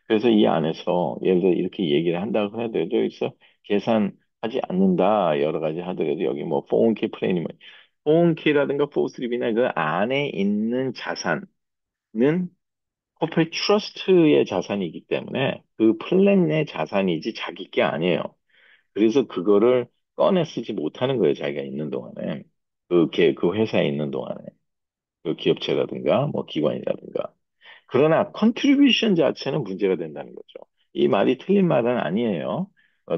그래서 이 안에서 예를 들어 이렇게 얘기를 한다고 해도 여기서 계산하지 않는다 여러 가지 하더라도 여기 뭐 401k 플랜이면 401k라든가 403b나 그 안에 있는 자산은 코퍼레이트 트러스트의 자산이기 때문에 그 플랜 내 자산이지 자기 게 아니에요. 그래서 그거를 꺼내 쓰지 못하는 거예요. 자기가 있는 동안에 그 회사에 있는 동안에 그 기업체라든가 뭐 기관이라든가 그러나 컨트리뷰션 자체는 문제가 된다는 거죠. 이 말이 틀린 말은 아니에요.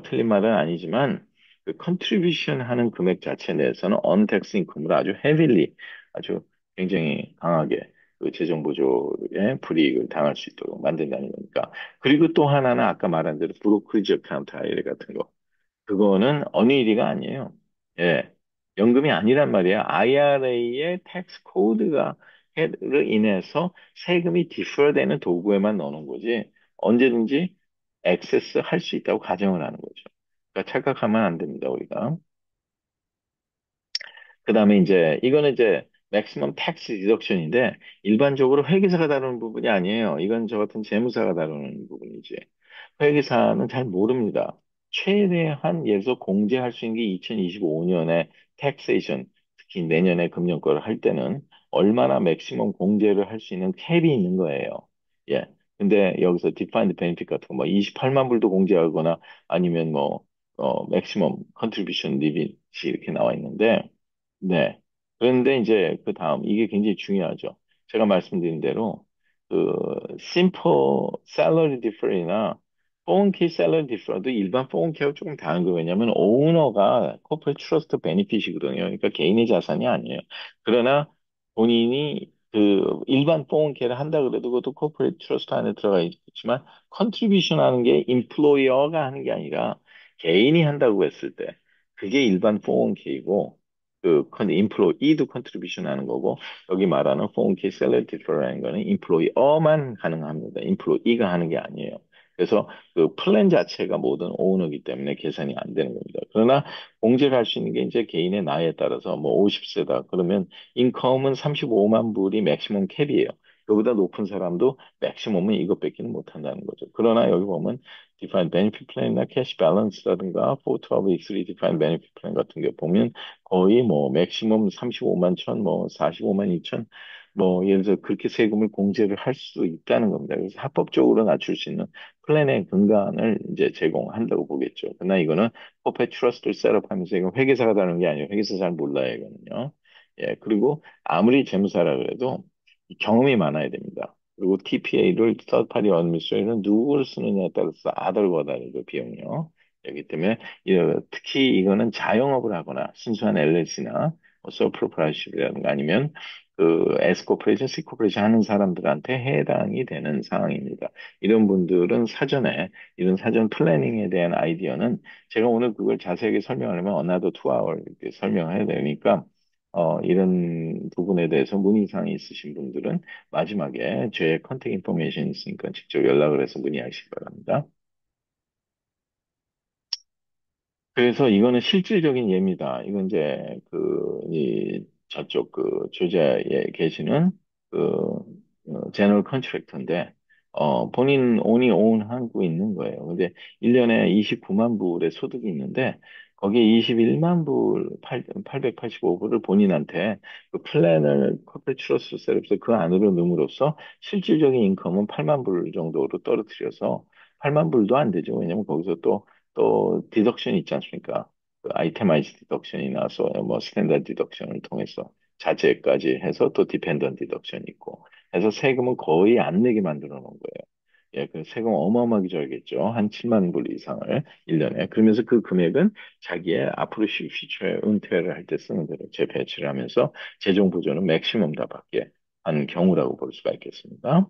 틀린 말은 아니지만 그 컨트리뷰션 하는 금액 자체에 대해서는 언택스 인컴으로 아주 헤빌리 아주 굉장히 강하게 그 재정 보조에 불이익을 당할 수 있도록 만든다는 거니까. 그리고 또 하나는 아까 말한 대로 브로커리지 어카운트 아이레 같은 거. 그거는 어느 일이가 아니에요. 예. 연금이 아니란 말이야. IRA의 텍스 코드가 로 인해서 세금이 디fer되는 도구에만 넣는 거지. 언제든지 액세스 할 수 있다고 가정을 하는 거죠. 그러니까 착각하면 안 됩니다, 우리가. 그 다음에 이제, 이거는 이제 맥시멈 텍스 디덕션인데 일반적으로 회계사가 다루는 부분이 아니에요. 이건 저 같은 재무사가 다루는 부분이지. 회계사는 잘 모릅니다. 최대한 예를 들어서 공제할 수 있는 게 2025년에 텍세이션, 특히 내년에 금년거를 할 때는 얼마나 맥시멈 공제를 할 수 있는 캡이 있는 거예요. 예. 근데 여기서 디파인드 베네핏 같은 거, 뭐 28만 불도 공제하거나 아니면 뭐, 맥시멈 컨트리뷰션 리밋이 이렇게 나와 있는데, 네. 그런데 이제 그 다음, 이게 굉장히 중요하죠. 제가 말씀드린 대로, 그, 심플 샐러리 디퍼이나 401k 샐러리 디퍼도 일반 401k하고 조금 다른 거 왜냐면 오너가 코퍼레이트 트러스트 베니핏이거든요. 그러니까 개인의 자산이 아니에요. 그러나 본인이 그 일반 401k를 한다 그래도 그것도 코퍼레이트 트러스트 안에 들어가 있지만 컨트리뷰션 하는 게 임플로이어가 하는 게 아니라 개인이 한다고 했을 때 그게 일반 401k이고 임플로이도 컨트리뷰션 하는 거고 여기 말하는 401k 셀러리 디퍼라는 거는 임플로이어만 가능합니다. 임플로이가 하는 게 아니에요. 그래서 그 플랜 자체가 모든 오너기 때문에 계산이 안 되는 겁니다. 그러나 공제를 할 수 있는 게 이제 개인의 나이에 따라서 뭐 50세다. 그러면 인컴은 35만 불이 맥시멈 캡이에요. 그보다 높은 사람도 맥시멈은 이것밖에는 못 한다는 거죠. 그러나 여기 보면 디파인 베니핏 플랜이나 캐시 밸런스라든가 412 익스리 디파인 베니핏 플랜 같은 게 보면 거의 뭐 맥시멈 35만 천, 뭐 45만 2천 뭐 예를 들어 그렇게 세금을 공제를 할 수 있다는 겁니다. 그래서 합법적으로 낮출 수 있는 플랜의 근간을 이제 제공한다고 보겠죠. 그러나 이거는 퍼페 트러스트를 셋업하면서 이건 회계사가 다루는 게 아니에요. 회계사 잘 몰라요, 이거는요. 예, 그리고 아무리 재무사라 그래도 경험이 많아야 됩니다. 그리고 TPA를 third-party administrator는 누구를 쓰느냐에 따라서 아들과다르죠, 비용이요. 그렇기 때문에 특히 이거는 자영업을 하거나 순수한 LLC나 sole proprietorship이라든가 아니면 그 S 코퍼레이션, C 코퍼레이션 하는 사람들한테 해당이 되는 상황입니다. 이런 분들은 사전에 이런 사전 플래닝에 대한 아이디어는 제가 오늘 그걸 자세하게 설명하려면 another 2hour 이렇게 설명해야 되니까 이런 부분에 대해서 문의사항이 있으신 분들은 마지막에 제 컨택 인포메이션 있으니까 직접 연락을 해서 문의하시기 바랍니다. 그래서 이거는 실질적인 예입니다. 이건 이제 저쪽 조지아에 계시는 제너럴 컨트랙터인데 본인 온이 하고 있는 거예요. 근데 1년에 29만 불의 소득이 있는데 거기에 21만 불, 885불을 본인한테 그 플랜을 커플 추러스 셋업해서 그 안으로 넣음으로써 실질적인 인컴은 8만 불 정도로 떨어뜨려서 8만 불도 안 되죠. 왜냐면 거기서 또 디덕션이 있지 않습니까? 그 아이테마이즈 디덕션이 나서 뭐 스탠다드 디덕션을 통해서 자재까지 해서 또 디펜던트 디덕션이 있고 해서 세금은 거의 안 내게 만들어 놓은 거예요. 예, 그 세금 어마어마하게 절겠죠. 한 7만 불 이상을 1년에. 그러면서 그 금액은 자기의 앞으로 퓨처에 은퇴를 할 때 쓰는 대로 재배치를 하면서 재정 보조는 맥시멈 다 받게 하는 경우라고 볼 수가 있겠습니다.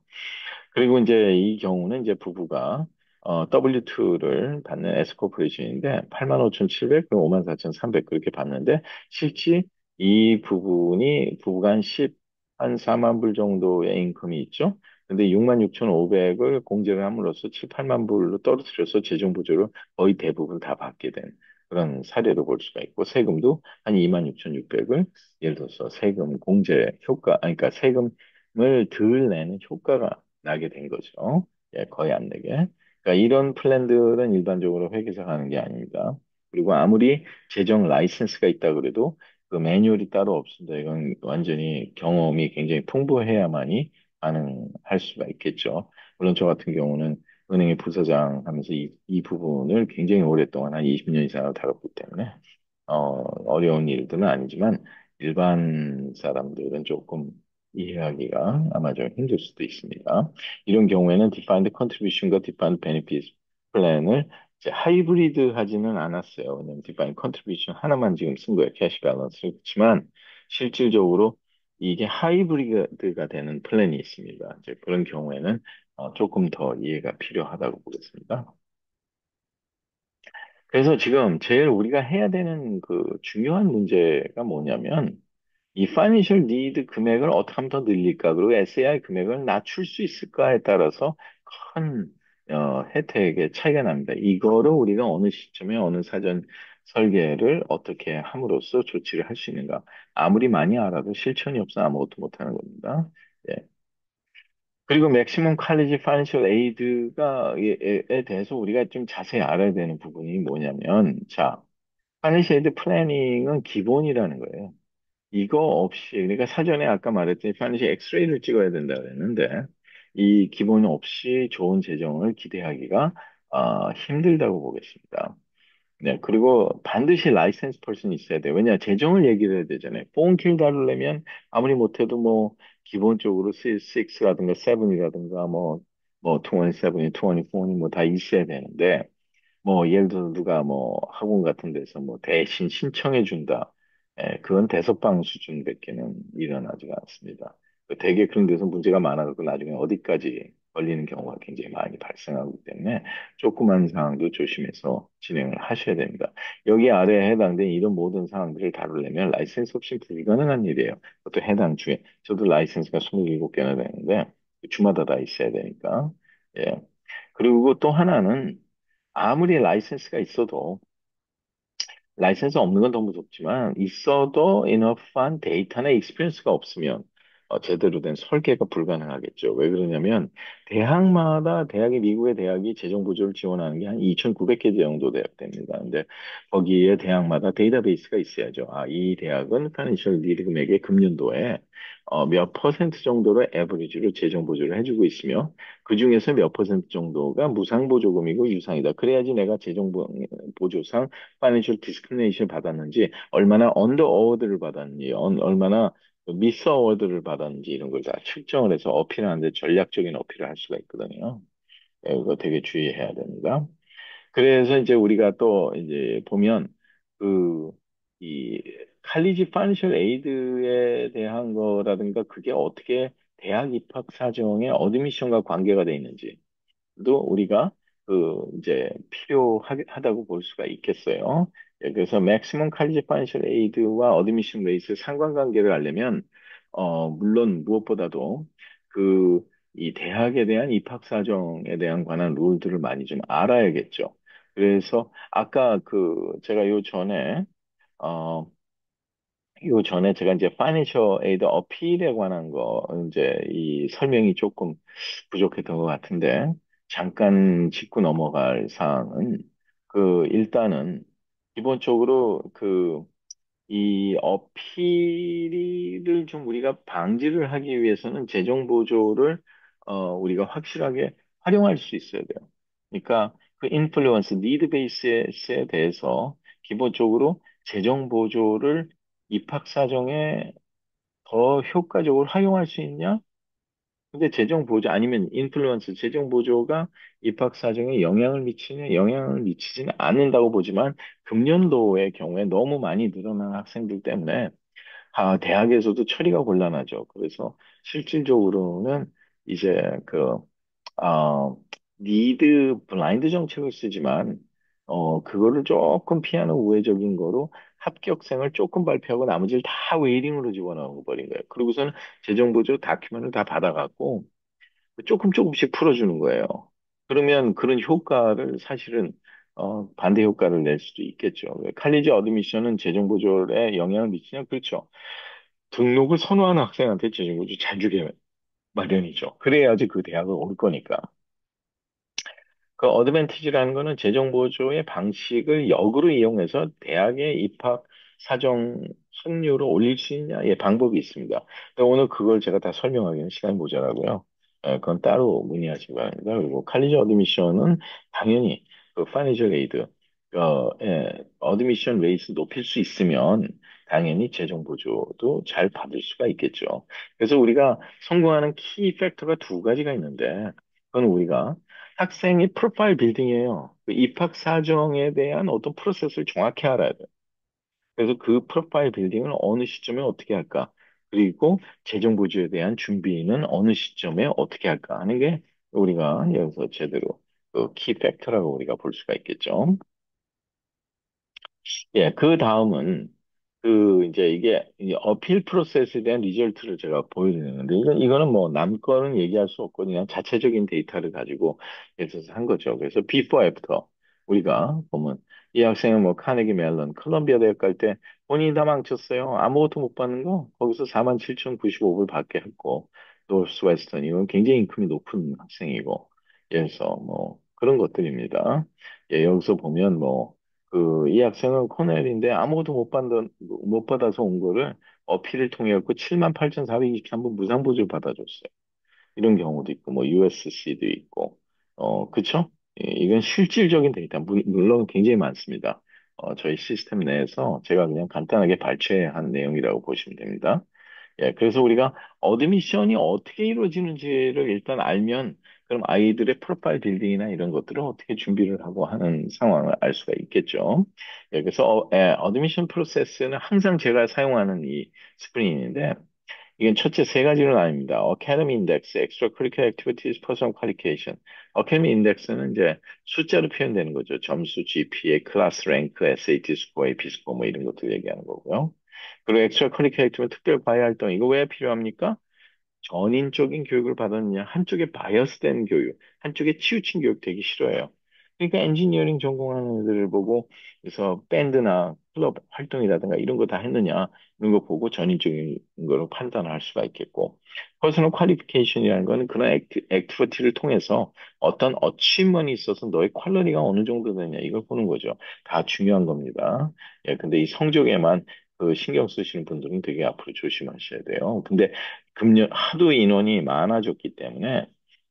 그리고 이제 이 경우는 이제 부부가 W2를 받는 S코퍼레이션인데 85,700, 54,300 그렇게 받는데 실제 이 부부가 한 4만 불 정도의 인컴이 있죠. 근데 66,500을 공제를 함으로써 7, 8만 불로 떨어뜨려서 재정 부조를 거의 대부분 다 받게 된 그런 사례로 볼 수가 있고 세금도 한 26,600을 예를 들어서 세금 공제 효과, 아니, 그러니까 세금을 덜 내는 효과가 나게 된 거죠. 예, 거의 안 되게. 그러니까 이런 플랜들은 일반적으로 회계사가 하는 게 아닙니다. 그리고 아무리 재정 라이센스가 있다 그래도 그 매뉴얼이 따로 없습니다. 이건 완전히 경험이 굉장히 풍부해야만이 가능할 수가 있겠죠. 물론 저 같은 경우는 은행의 부사장 하면서 이 부분을 굉장히 오랫동안 한 20년 이상을 다뤘기 때문에 어려운 일들은 아니지만 일반 사람들은 조금 이해하기가 아마 좀 힘들 수도 있습니다. 이런 경우에는 Defined Contribution과 Defined Benefit 플랜을 이제 하이브리드 하지는 않았어요. 왜냐면 Defined Contribution 하나만 지금 쓴 거예요. 캐시 밸런스를. 그렇지만 실질적으로 이게 하이브리드가 되는 플랜이 있습니다. 이제 그런 경우에는 조금 더 이해가 필요하다고 보겠습니다. 그래서 지금 제일 우리가 해야 되는 그 중요한 문제가 뭐냐면 이 파이낸셜 니드 금액을 어떻게 하면 더 늘릴까? 그리고 SAI 금액을 낮출 수 있을까에 따라서 큰 혜택의 차이가 납니다. 이거를 우리가 어느 시점에 어느 사전 설계를 어떻게 함으로써 조치를 할 수 있는가. 아무리 많이 알아도 실천이 없어 아무것도 못하는 겁니다. 예. 그리고 맥시멈 칼리지 파이낸셜 에이드가 에 대해서 우리가 좀 자세히 알아야 되는 부분이 뭐냐면, 자, 파이낸셜 에이드 플래닝은 기본이라는 거예요. 이거 없이, 그러니까 사전에 아까 말했더니 파이낸셜 엑스레이를 찍어야 된다 그랬는데, 이 기본 없이 좋은 재정을 기대하기가 힘들다고 보겠습니다. 네, 그리고 반드시 라이센스 퍼슨이 있어야 돼요. 왜냐, 재정을 얘기를 해야 되잖아요. 폰킬 다루려면 아무리 못해도 뭐, 기본적으로 6라든가 7이라든가 뭐, 27이, 24니 뭐 다 있어야 되는데, 뭐 예를 들어 누가 뭐 학원 같은 데서 뭐 대신 신청해 준다. 예, 그건 대서방 수준밖에는 일어나지가 않습니다. 되게 그런 데서 문제가 많아서 나중에 어디까지 걸리는 경우가 굉장히 많이 발생하기 때문에 조그만 사항도 조심해서 진행을 하셔야 됩니다. 여기 아래에 해당된 이런 모든 사항들을 다루려면 라이센스 없이 불가능한 일이에요. 그것도 해당 주에. 저도 라이센스가 27개나 되는데 주마다 다 있어야 되니까. 예. 그리고 또 하나는 아무리 라이센스가 있어도 라이센스 없는 건 더 무섭지만 있어도 이너프한 데이터나 익스피리언스가 없으면 제대로 된 설계가 불가능하겠죠. 왜 그러냐면 대학마다 미국의 대학이 재정 부조를 지원하는 게 한 2,900개 정도 됩니다. 근데 거기에 대학마다 데이터베이스가 있어야죠. 아, 이 대학은 파이낸셜 리듬에게 금년도에 몇 퍼센트 정도로 에버리지로 재정 보조를 해주고 있으며 그 중에서 몇 퍼센트 정도가 무상보조금이고 유상이다. 그래야지 내가 보조상 파이낸셜 디스크리미네이션 받았는지, 얼마나 언더 어워드를 받았는지, 얼마나 미스 어워드를 받았는지 이런 걸 다 측정을 해서 어필하는데 전략적인 어필을 할 수가 있거든요. 예, 이거 되게 주의해야 됩니다. 그래서 이제 우리가 또 이제 보면 그 이 칼리지 파이낸셜 에이드에 대한 거라든가 그게 어떻게 대학 입학 사정의 어드미션과 관계가 돼 있는지 도 우리가 그 이제 필요하다고 볼 수가 있겠어요. 예, 그래서 맥시멈 칼리지 파이낸셜 에이드와 어드미션 레이스 상관관계를 알려면 물론 무엇보다도 그 이 대학에 대한 입학 사정에 대한 관한 룰들을 많이 좀 알아야겠죠. 그래서 아까 그 제가 어 요 전에 제가 이제 파이낸셜 에이드 어필에 관한 거 이제 이 설명이 조금 부족했던 것 같은데 잠깐 짚고 넘어갈 사항은 그 일단은 기본적으로 그 이 어필을 좀 우리가 방지를 하기 위해서는 재정 보조를 우리가 확실하게 활용할 수 있어야 돼요. 그러니까 그 인플루언스, 니드 베이스에 대해서 기본적으로 재정 보조를 입학 사정에 더 효과적으로 활용할 수 있냐? 근데 재정 보조 아니면 인플루언스 재정 보조가 입학 사정에 영향을 미치냐? 영향을 미치지는 않는다고 보지만 금년도의 경우에 너무 많이 늘어난 학생들 때문에 대학에서도 처리가 곤란하죠. 그래서 실질적으로는 이제 어, 니드 블라인드 정책을 쓰지만, 그거를 조금 피하는 우회적인 거로 합격생을 조금 발표하고 나머지를 다 웨이링으로 집어넣어 버린 거예요. 그리고서는 재정보조 다큐멘을 다 받아갖고 조금씩 풀어주는 거예요. 그러면 그런 효과를 사실은 반대 효과를 낼 수도 있겠죠. 칼리지 어드미션은 재정보조에 영향을 미치냐? 그렇죠. 등록을 선호하는 학생한테 재정보조 잘 주게 마련이죠. 그래야지 그 대학을 올 거니까. 그 어드밴티지라는 거는 재정 보조의 방식을 역으로 이용해서 대학의 입학 사정 확률을 올릴 수 있냐의 방법이 있습니다. 근데 오늘 그걸 제가 다 설명하기는 시간이 모자라고요. 그건 따로 문의하시기 바랍니다. 그리고 칼리지 어드미션은 당연히 그 파이낸셜 에이드, 어드미션 레이스 높일 수 있으면 당연히 재정 보조도 잘 받을 수가 있겠죠. 그래서 우리가 성공하는 키 팩터가 두 가지가 있는데 그건 우리가 학생이 프로파일 빌딩이에요. 그 입학 사정에 대한 어떤 프로세스를 정확히 알아야 돼요. 그래서 그 프로파일 빌딩을 어느 시점에 어떻게 할까? 그리고 재정 보조에 대한 준비는 어느 시점에 어떻게 할까 하는 게 우리가 여기서 제대로 그 키 팩터라고 우리가 볼 수가 있겠죠. 예, 그 다음은 그 이제 이게 어필 프로세스에 대한 리절트를 제가 보여드리는데 이거는 뭐 남 거는 얘기할 수 없고 그냥 자체적인 데이터를 가지고 예를 들어서 한 거죠. 그래서 before after 우리가 보면 이 학생은 뭐 카네기 멜론, 컬럼비아 대학 갈 때 본인이 다 망쳤어요. 아무것도 못 받는 거 거기서 47,095불 받게 했고 노스웨스턴 이건 굉장히 인컴이 높은 학생이고 그래서 뭐 그런 것들입니다. 예, 여기서 보면 뭐 그 이 학생은 코넬인데 아무것도 못 받아서 온 거를 어필을 통해 갖고 78,423불 무상보조를 받아줬어요. 이런 경우도 있고, 뭐, USC도 있고, 그쵸? 예, 이건 실질적인 데이터, 물론 굉장히 많습니다. 저희 시스템 내에서 제가 그냥 간단하게 발췌한 내용이라고 보시면 됩니다. 예, 그래서 우리가 어드미션이 어떻게 이루어지는지를 일단 알면, 그럼 아이들의 프로파일 빌딩이나 이런 것들을 어떻게 준비를 하고 하는 상황을 알 수가 있겠죠. 예, 그래서 어드미션 프로세스는 항상 제가 사용하는 이 스프링인데, 이건 첫째 세 가지로 나뉩니다. Academy Index, Extracurricular Activities, Personal Qualification. Academy Index는 이제 숫자로 표현되는 거죠. 점수, GPA, 클래스 랭크, SAT 스코어, AP 스코어 뭐 이런 것들 얘기하는 거고요. 그리고 Extracurricular Activity, 특별 과외 활동 이거 왜 필요합니까? 전인적인 교육을 받았느냐, 한쪽에 바이어스된 교육, 한쪽에 치우친 교육 되기 싫어요. 그러니까 엔지니어링 전공하는 애들을 보고, 그래서 밴드나 클럽 활동이라든가 이런 거 다 했느냐, 이런 거 보고 전인적인 거로 판단할 수가 있겠고, 퍼스널 퀄리피케이션이라는 거는 그런 액티비티를 통해서 어떤 어치먼이 있어서 너의 퀄리티가 어느 정도 되냐, 이걸 보는 거죠. 다 중요한 겁니다. 예, 근데 이 성적에만 그 신경 쓰시는 분들은 되게 앞으로 조심하셔야 돼요. 근데 금년 하도 인원이 많아졌기 때문에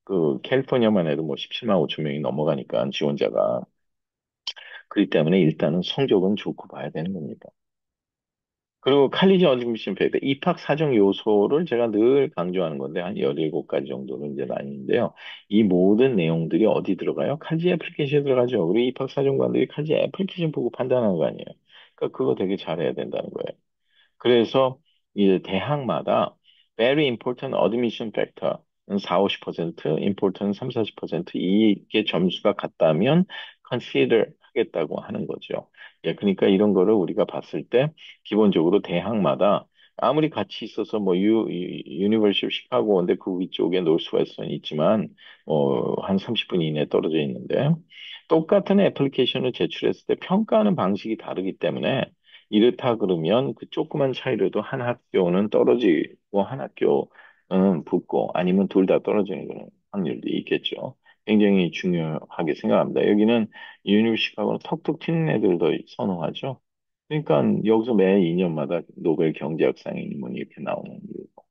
그 캘리포니아만 해도 뭐 17만 5천 명이 넘어가니까 지원자가 그렇기 때문에 일단은 성적은 좋고 봐야 되는 겁니다. 그리고 칼리지 어드미션 페이퍼 입학 사정 요소를 제가 늘 강조하는 건데 한 17가지 정도는 이제 나뉘는데요. 이 모든 내용들이 어디 들어가요? 칼리지 애플리케이션에 들어가죠. 우리 입학 사정관들이 칼리지 애플리케이션 보고 판단하는 거 아니에요. 그러니까 그거 되게 잘해야 된다는 거예요. 그래서 이제 대학마다 very important admission factor는 4, 50%, important 3, 40% 이게 점수가 같다면 consider 하겠다고 하는 거죠. 예, 그러니까 이런 거를 우리가 봤을 때 기본적으로 대학마다 아무리 같이 있어서 뭐 유니버시티 시카고인데 그 위쪽에 노스웨스턴이 있지만 한 30분 이내에 떨어져 있는데 똑같은 애플리케이션을 제출했을 때 평가하는 방식이 다르기 때문에 이렇다 그러면 그 조그만 차이로도 한 학교는 떨어지고 한 학교는 붙고 아니면 둘 다 떨어지는 그런 확률도 있겠죠. 굉장히 중요하게 생각합니다. 여기는 유니버시하고는 톡톡 튀는 애들도 선호하죠. 그러니까 여기서 매 2년마다 노벨 경제학상이 뭐 이렇게 나오는 이유고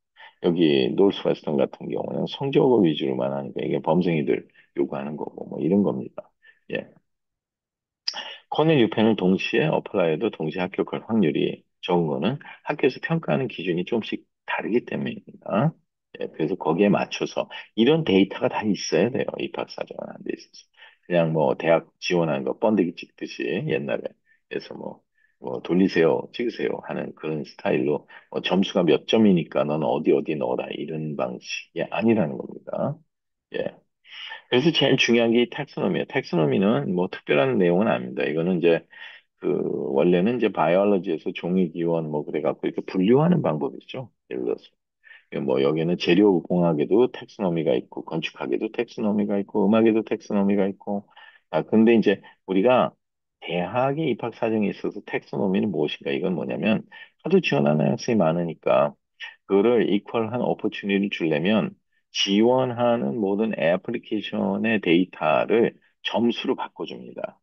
여기 노스웨스턴 같은 경우는 성적을 위주로만 하니까 이게 범생이들 요구하는 거고 뭐 이런 겁니다. 예. 코넬 유펜을 동시에 어플라이해도 동시에 합격할 확률이 적은 거는 학교에서 평가하는 기준이 조금씩 다르기 때문입니다. 예, 그래서 거기에 맞춰서 이런 데이터가 다 있어야 돼요. 입학사정은 안 돼 있어서. 그냥 뭐 대학 지원하는 거 번데기 찍듯이 옛날에 그래서 뭐 돌리세요, 찍으세요 하는 그런 스타일로 점수가 몇 점이니까 넌 어디 어디 넣어라 이런 방식이 아니라는 겁니다. 예. 그래서 제일 중요한 게 이 텍소노미예요. 텍소노미는 뭐 특별한 내용은 아닙니다. 이거는 이제 그 원래는 이제 바이올로지에서 종이 기원 뭐 그래갖고 이렇게 분류하는 방법이죠. 예를 들어서 뭐 여기는 재료공학에도 텍소노미가 있고 건축학에도 텍소노미가 있고 음악에도 텍소노미가 있고 근데 이제 우리가 대학에 입학 사정에 있어서 텍소노미는 무엇인가 이건 뭐냐면 하도 지원하는 학생이 많으니까 그거를 이퀄한 오퍼튜니티를 주려면 지원하는 모든 애플리케이션의 데이터를 점수로 바꿔줍니다.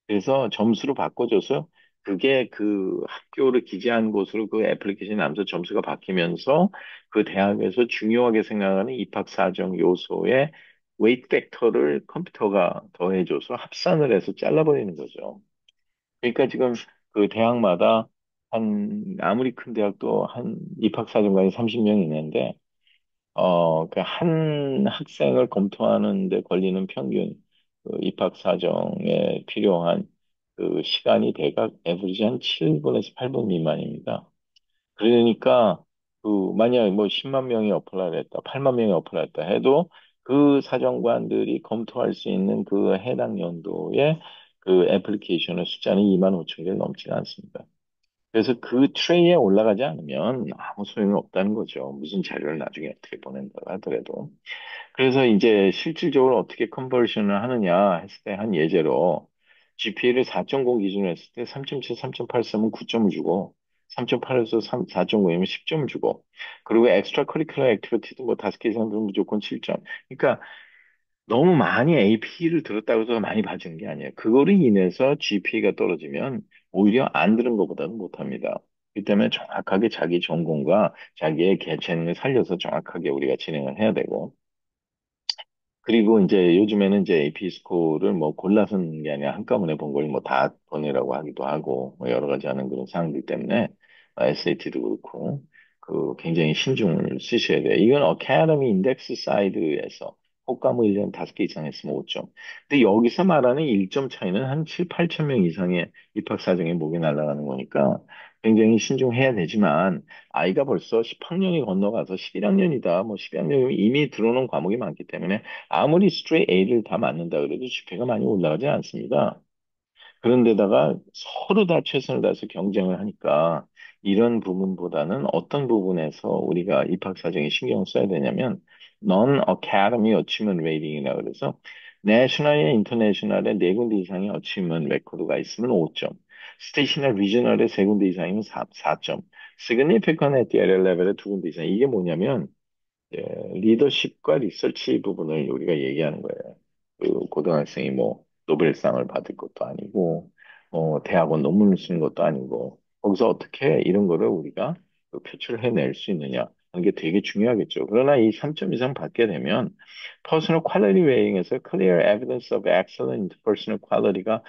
그래서 점수로 바꿔줘서 그게 그 학교를 기재한 곳으로 그 애플리케이션이 남서 점수가 바뀌면서 그 대학에서 중요하게 생각하는 입학 사정 요소의 웨이트 팩터를 컴퓨터가 더해줘서 합산을 해서 잘라버리는 거죠. 그러니까 지금 그 대학마다 아무리 큰 대학도 한 입학사정관이 30명 있는데, 그 한 학생을 검토하는 데 걸리는 평균 그 입학사정에 필요한 그 시간이 대략 에버리지 한 7분에서 8분 미만입니다. 그러니까 그 만약 뭐 10만 명이 어플라이를 했다, 8만 명이 어플라이를 했다 해도 그 사정관들이 검토할 수 있는 그 해당 연도의 그 애플리케이션의 숫자는 2만 5천 개를 넘지는 않습니다. 그래서 그 트레이에 올라가지 않으면 아무 소용이 없다는 거죠. 무슨 자료를 나중에 어떻게 보낸다 하더라도. 그래서 이제 실질적으로 어떻게 컨버션을 하느냐 했을 때 한 예제로 GPA를 4.0 기준으로 했을 때 3.7, 3.83은 9점을 주고 3.8에서 4.5이면 10점을 주고 그리고 엑스트라 커리큘러 액티비티도 뭐 5개 이상 되면 무조건 7점. 그러니까 너무 많이 AP를 들었다고 해서 많이 봐주는 게 아니에요. 그거로 인해서 GPA가 떨어지면 오히려 안 들은 것보다는 못합니다. 그 때문에 정확하게 자기 전공과 자기의 개체능을 살려서 정확하게 우리가 진행을 해야 되고 그리고 이제 요즘에는 이제 AP 스코어를 뭐 골라서 넣는 게 아니라 한꺼번에 본 걸 뭐 다 보내라고 하기도 하고 뭐 여러 가지 하는 그런 상황들 때문에 SAT도 그렇고 그 굉장히 신중을 쓰셔야 돼요. 이건 어카데미 인덱스 사이드에서 혹과뭐 1년 5개 이상 했으면 5점. 근데 여기서 말하는 1점 차이는 한 7, 8천 명 이상의 입학사정에 목이 날아가는 거니까 굉장히 신중해야 되지만 아이가 벌써 10학년이 건너가서 11학년이다. 뭐 12학년이면 이미 들어오는 과목이 많기 때문에 아무리 스트레이 A를 다 맞는다 그래도 지표가 많이 올라가지 않습니다. 그런데다가 서로 다 최선을 다해서 경쟁을 하니까 이런 부분보다는 어떤 부분에서 우리가 입학 사정에 신경을 써야 되냐면 Non-Academy Achievement Rating이라 그래서 내셔널이나 인터내셔널에 네 군데 이상의 어치먼트 레코드가 있으면 5점, 스테이시나 리저널에 세 군데 이상이면 4점, Significant at the other level에 두 군데 이상. 이게 뭐냐면 예, 리더십과 리서치 부분을 우리가 얘기하는 거예요. 그 고등학생이 뭐 노벨상을 받을 것도 아니고, 대학원 논문을 쓰는 것도 아니고, 거기서 어떻게 이런 거를 우리가 그 표출을 해낼 수 있느냐 하는 게 되게 중요하겠죠. 그러나 이 3점 이상 받게 되면 Personal Quality Weighing에서 Clear Evidence of Excellent Personal Quality가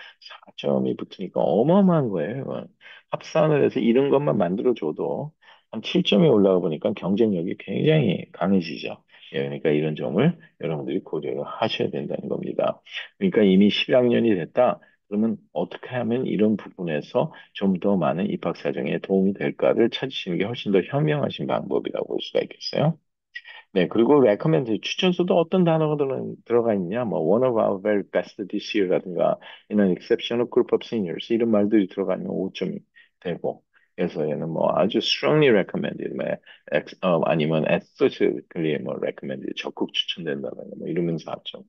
4점이 붙으니까 어마어마한 거예요. 합산을 해서 이런 것만 만들어줘도 한 7점에 올라가 보니까 경쟁력이 굉장히 강해지죠. 예, 그러니까 이런 점을 여러분들이 고려를 하셔야 된다는 겁니다. 그러니까 이미 11학년이 됐다. 그러면 어떻게 하면 이런 부분에서 좀 더 많은 입학 사정에 도움이 될까를 찾으시는 게 훨씬 더 현명하신 방법이라고 볼 수가 있겠어요. 네, 그리고 recommend 추천서도 어떤 단어가 들어가 있냐, 뭐 one of our very best this year라든가 in an exceptional group of seniors 이런 말들이 들어가면 5점이 되고, 그래서 얘는 뭐 아주 strongly recommended, 뭐 아니면 especially 뭐 recommended 적극 추천된다든가 뭐 이러면서 4점,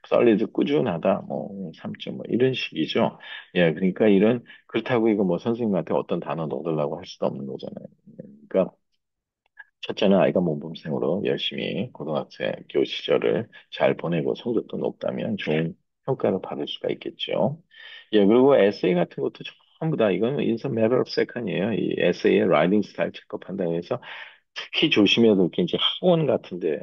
solid 꾸준하다 뭐 3점 뭐 이런 식이죠. 예, 그러니까 이런 그렇다고 이거 뭐 선생님한테 어떤 단어 넣어달라고 할 수도 없는 거잖아요. 그러니까 첫째는 아이가 모범생으로 열심히 고등학교 시절을 잘 보내고 성적도 높다면 좋은 평가를 받을 수가 있겠죠. 예, 그리고 에세이 같은 것도 전부 다 이건 it's a matter of second이에요. 이 에세이의 라이팅 스타일 체크한다고 해서 특히 조심해야 될 게 이제 학원 같은데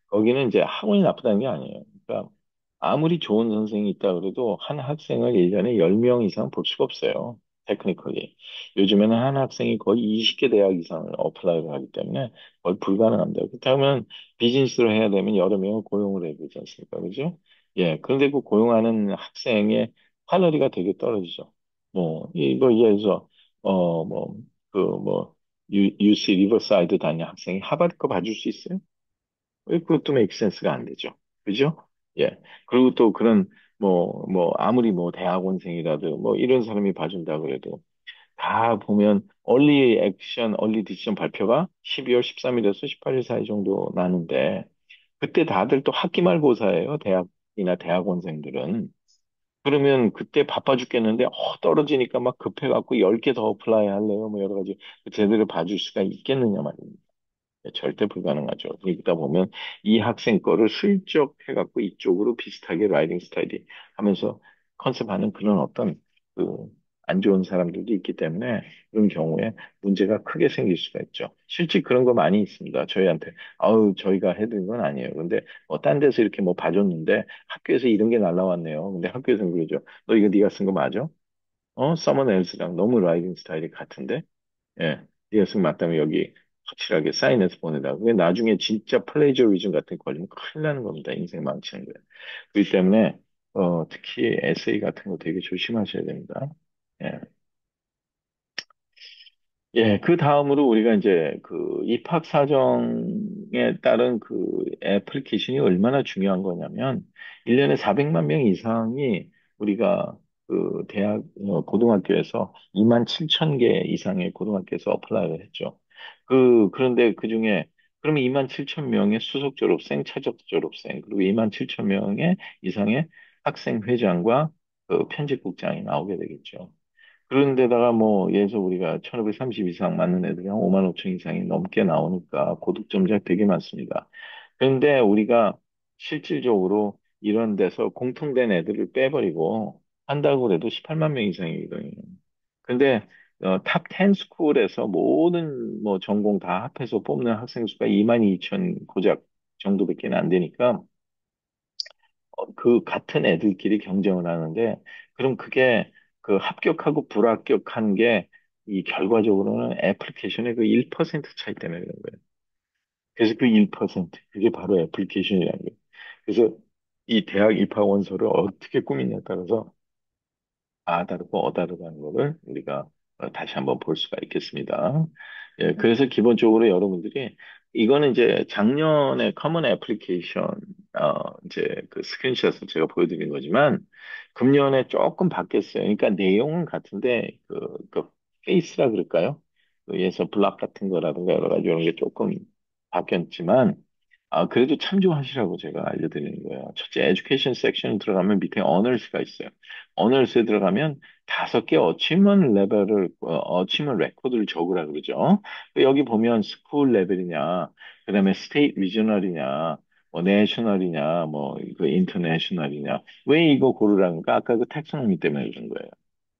거기는 이제 학원이 나쁘다는 게 아니에요. 그러니까 아무리 좋은 선생이 있다 그래도 한 학생을 1년에 10명 이상 볼 수가 없어요. 테크니컬리. 요즘에는 한 학생이 거의 20개 대학 이상을 어플라이를 하기 때문에 거의 불가능합니다. 그렇다면 비즈니스로 해야 되면 여러 명을 고용을 해야 되지 않습니까? 그죠? 예. 그런데 그 고용하는 학생의 퀄리티가 되게 떨어지죠. 이거 예를 들어서, UC 리버사이드 다니는 학생이 하버드 거 봐줄 수 있어요? 그것도 메이크 센스가 안 되죠. 그죠? 예. 그리고 또 그런, 아무리 뭐 대학원생이라도 뭐 이런 사람이 봐준다 그래도 다 보면 얼리 액션, 얼리 디시전 발표가 12월 13일에서 18일 사이 정도 나는데 그때 다들 또 학기 말고사예요. 대학이나 대학원생들은. 그러면 그때 바빠 죽겠는데 떨어지니까 막 급해갖고 10개 더 어플라이 할래요. 뭐 여러 가지 제대로 봐줄 수가 있겠느냐 말입니다. 절대 불가능하죠. 그러다 보면 이 학생 거를 슬쩍 해갖고 이쪽으로 비슷하게 라이딩 스타일이 하면서 컨셉하는 그런 어떤 그 안 좋은 사람들도 있기 때문에 그런 경우에 문제가 크게 생길 수가 있죠. 실제 그런 거 많이 있습니다. 저희한테 아우 저희가 해드린 건 아니에요. 근데 뭐 딴 데서 이렇게 뭐 봐줬는데 학교에서 이런 게 날라왔네요. 근데 학교에서는 그러죠. 너 이거 네가 쓴 거 맞아? 서먼 엘스랑 너무 라이딩 스타일이 같은데? 예, 리허설 맞다면 여기 확실하게 사인해서 보내라. 그게 나중에 진짜 플레이저리즘 같은 거 걸리면 큰일 나는 겁니다. 인생 망치는 거예요. 그렇기 때문에 특히 에세이 같은 거 되게 조심하셔야 됩니다. 예. 예, 그 다음으로 우리가 이제 그 입학 사정에 따른 그 애플리케이션이 얼마나 중요한 거냐면, 1년에 400만 명 이상이 우리가 그 고등학교에서 2만 7천 개 이상의 고등학교에서 어플라이를 했죠. 그런데 그 중에, 그러면 2만 7천 명의 수석 졸업생, 차적 졸업생, 그리고 2만 7천 명의 이상의 학생 회장과 그 편집국장이 나오게 되겠죠. 그런데다가 뭐 예서 우리가 1530 이상 맞는 애들이 한 5만 5천 이상이 넘게 나오니까 고득점자 되게 많습니다. 그런데 우리가 실질적으로 이런 데서 공통된 애들을 빼버리고 한다고 해도 18만 명 이상이거든요. 근데 탑 10 스쿨에서 모든 뭐 전공 다 합해서 뽑는 학생 수가 2만 2천 고작 정도밖에 안 되니까 그 같은 애들끼리 경쟁을 하는데 그럼 그게 그 합격하고 불합격한 게 이 결과적으로는 애플리케이션의 그 1% 차이 때문에 그런 거예요. 그래서 그 1% 그게 바로 애플리케이션이라는 거예요. 그래서 이 대학 입학 원서를 어떻게 꾸미냐에 따라서 다르고 어다르다는 거를 우리가 다시 한번 볼 수가 있겠습니다. 예, 그래서 기본적으로 여러분들이 이거는 이제 작년에 커먼 애플리케이션 이제 그 스크린샷을 제가 보여드린 거지만 금년에 조금 바뀌었어요. 그러니까 내용은 같은데 그 페이스라 그럴까요? 그래서 블락 같은 거라든가 여러 가지 이런 게 조금 바뀌었지만 그래도 참조하시라고 제가 알려드리는 거예요. 첫째, 에듀케이션 섹션 들어가면 밑에 어널스가 있어요. 어널스에 들어가면 5개 어치먼 레벨을, 어치먼 레코드를 적으라 그러죠. 여기 보면 스쿨 레벨이냐, 그 다음에 스테이트 리저널이냐, 뭐 내셔널이냐, 뭐 그 인터내셔널이냐. 왜 이거 고르라니까? 아까 그 텍소노미 때문에 그런 거예요.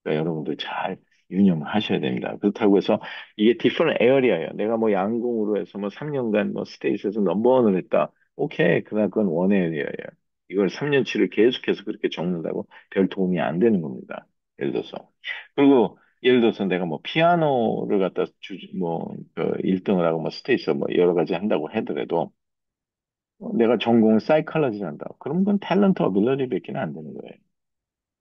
그러니까 여러분들 잘 유념하셔야 됩니다. 그렇다고 해서 이게 different area예요. 내가 뭐 양궁으로 해서 뭐 3년간 뭐 스테이트에서 넘버원을 했다. 오케이. 그러나 그건 원 에어리어예요. 이걸 3년치를 계속해서 그렇게 적는다고 별 도움이 안 되는 겁니다. 예를 들어서. 그리고 예를 들어서 내가 뭐 피아노를 갖다 그 1등을 하고 뭐 스테이트에서 뭐 여러 가지 한다고 하더라도 내가 전공을 사이칼러지를 한다. 그럼 그건 탤런트 어빌러리밖에 안 되는 거예요.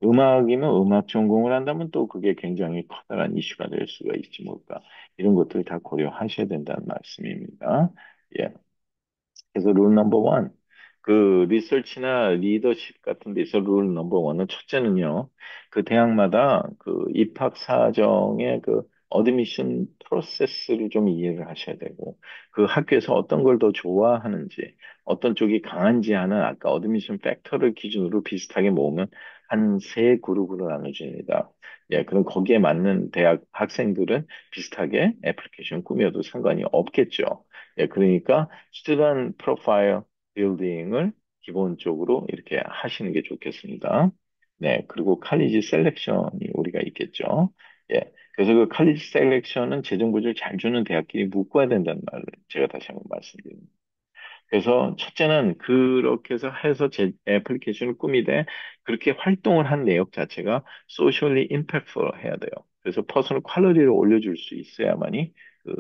음악이면 음악 전공을 한다면 또 그게 굉장히 커다란 이슈가 될 수가 있지 뭘까. 이런 것들 다 고려하셔야 된다는 말씀입니다. 예. 그래서 룰 넘버 원. 그 리서치나 리더십 같은 데서 룰 넘버 원은 첫째는요. 그 대학마다 그 입학 사정의 그 어드미션 프로세스를 좀 이해를 하셔야 되고 그 학교에서 어떤 걸 더 좋아하는지 어떤 쪽이 강한지 하는 아까 어드미션 팩터를 기준으로 비슷하게 모으면 한 세 그룹으로 나눠집니다. 예, 그럼 거기에 맞는 대학 학생들은 비슷하게 애플리케이션 꾸며도 상관이 없겠죠. 예, 그러니까 스튜던트 프로파일 빌딩을 기본적으로 이렇게 하시는 게 좋겠습니다. 네, 그리고 칼리지 셀렉션이 우리가 있겠죠. 예, 그래서 그 칼리지 셀렉션은 재정 보조를 잘 주는 대학끼리 묶어야 된다는 말을 제가 다시 한번 말씀드립니다. 그래서 첫째는 그렇게 해서 제 애플리케이션을 꾸미되 그렇게 활동을 한 내역 자체가 소셜리 임팩트풀 해야 돼요. 그래서 퍼스널 퀄리티를 올려줄 수 있어야만이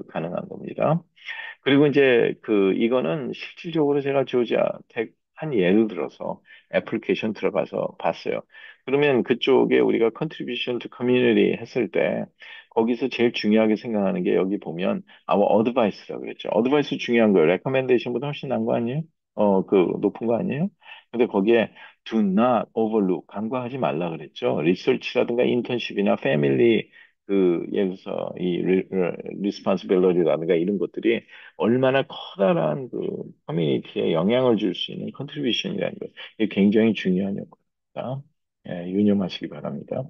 가능한 겁니다. 그리고 이제 이거는 실질적으로 제가 조지아 텍 한 예를 들어서 애플리케이션 들어가서 봤어요. 그러면 그쪽에 우리가 contribution to community 했을 때 거기서 제일 중요하게 생각하는 게 여기 보면 our advice라고 그랬죠. advice 중요한 거예요. recommendation보다 훨씬 나은 거 아니에요? 높은 거 아니에요? 근데 거기에 do not overlook, 간과하지 말라 그랬죠. 리서치라든가 인턴십이나 패밀리 예를 들어서 리스폰시빌리티라든가 이런 것들이 얼마나 커다란 커뮤니티에 영향을 줄 수 있는 컨트리뷰션이라는 거. 이게 굉장히 중요한 역할입니다. 예, 유념하시기 바랍니다.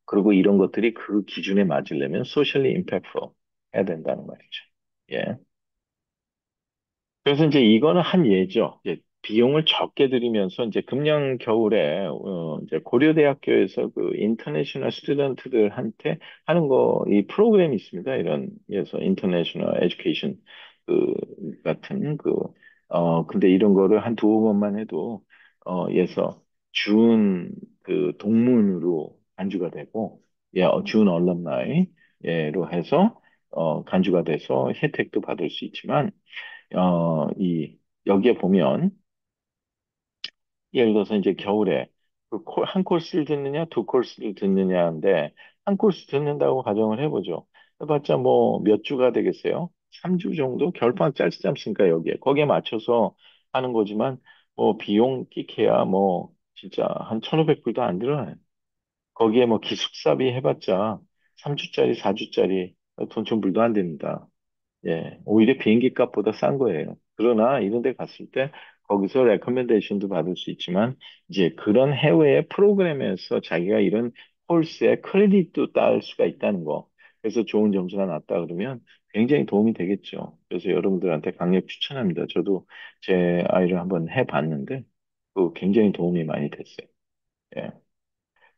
그리고 이런 것들이 그 기준에 맞으려면 소셜리 임팩트풀 해야 된다는 말이죠. 예. 그래서 이제 이거는 한 예죠. 이제 비용을 적게 들이면서 이제 금년 겨울에 이제 고려대학교에서 그 인터내셔널 스튜던트들한테 하는 이 프로그램이 있습니다. 이런 예서 인터내셔널 에듀케이션 그 같은 근데 이런 거를 한 두어 번만 해도 예서 준 동문으로 간주가 되고 준 얼럼나이 예로 해서 간주가 돼서 혜택도 받을 수 있지만 여기에 보면, 예를 들어서 이제 겨울에 한 코스를 듣느냐, 두 코스를 듣느냐인데, 한 코스 듣는다고 가정을 해보죠. 해봤자 뭐 몇 주가 되겠어요? 3주 정도? 겨울방학 짧지 않습니까, 여기에. 거기에 맞춰서 하는 거지만, 뭐 비용 끼케야 뭐 진짜 한 1,500불도 안 들어요. 거기에 뭐 기숙사비 해봤자 3주짜리, 4주짜리 돈 좀 불도 안 됩니다. 예, 오히려 비행기 값보다 싼 거예요. 그러나 이런 데 갔을 때 거기서 레커멘데이션도 받을 수 있지만 이제 그런 해외의 프로그램에서 자기가 이런 콜스에 크레딧도 딸 수가 있다는 거. 그래서 좋은 점수가 났다 그러면 굉장히 도움이 되겠죠. 그래서 여러분들한테 강력 추천합니다. 저도 제 아이를 한번 해봤는데 그 굉장히 도움이 많이 됐어요. 예.